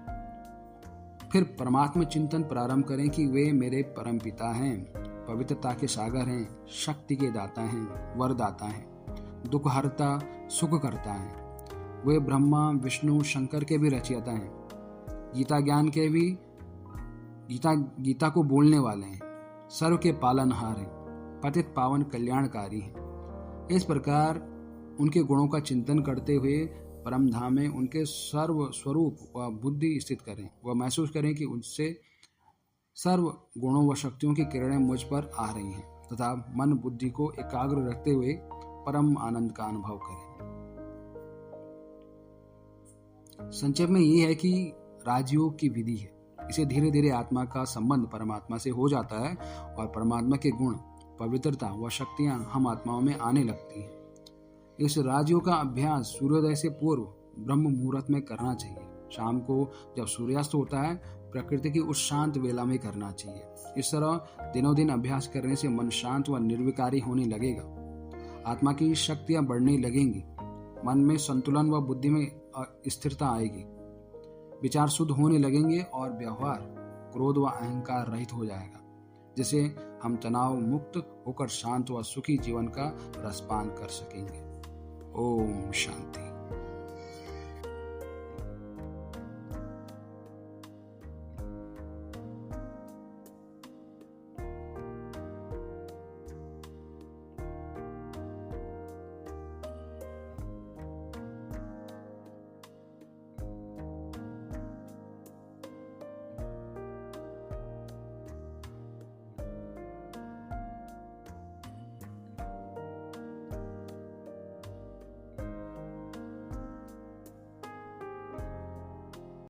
फिर परमात्मा चिंतन प्रारंभ करें कि वे मेरे परम पिता हैं, पवित्रता के सागर हैं, शक्ति के दाता हैं, वरदाता हैं, दुख हरता सुख करता है। वे ब्रह्मा विष्णु शंकर के भी रचयिता हैं, गीता ज्ञान के भी गीता को बोलने वाले हैं, सर्व के पालनहार हैं, पतित पावन कल्याणकारी हैं। इस प्रकार उनके गुणों का चिंतन करते हुए परम धाम में उनके सर्व स्वरूप व बुद्धि स्थित करें। वह महसूस करें कि उनसे सर्व गुणों व शक्तियों की किरणें मुझ पर आ रही हैं तथा मन बुद्धि को एकाग्र रखते हुए परम आनंद का अनुभव करें। संक्षेप में ये है कि राजयोग की विधि है। इसे धीरे धीरे आत्मा का संबंध परमात्मा से हो जाता है और परमात्मा के गुण पवित्रता व शक्तियां हम आत्माओं में आने लगती हैं। इस राजयोग का अभ्यास सूर्योदय से पूर्व ब्रह्म मुहूर्त में करना चाहिए। शाम को जब सूर्यास्त होता है प्रकृति की उस शांत वेला में करना चाहिए। इस तरह दिनों दिन अभ्यास करने से मन शांत व निर्विकारी होने लगेगा। आत्मा की शक्तियां बढ़ने लगेंगी, मन में संतुलन व बुद्धि में स्थिरता आएगी, विचार शुद्ध होने लगेंगे और व्यवहार क्रोध व अहंकार रहित हो जाएगा, जिससे हम तनाव मुक्त होकर शांत व सुखी जीवन का रसपान कर सकेंगे। ओम शांति।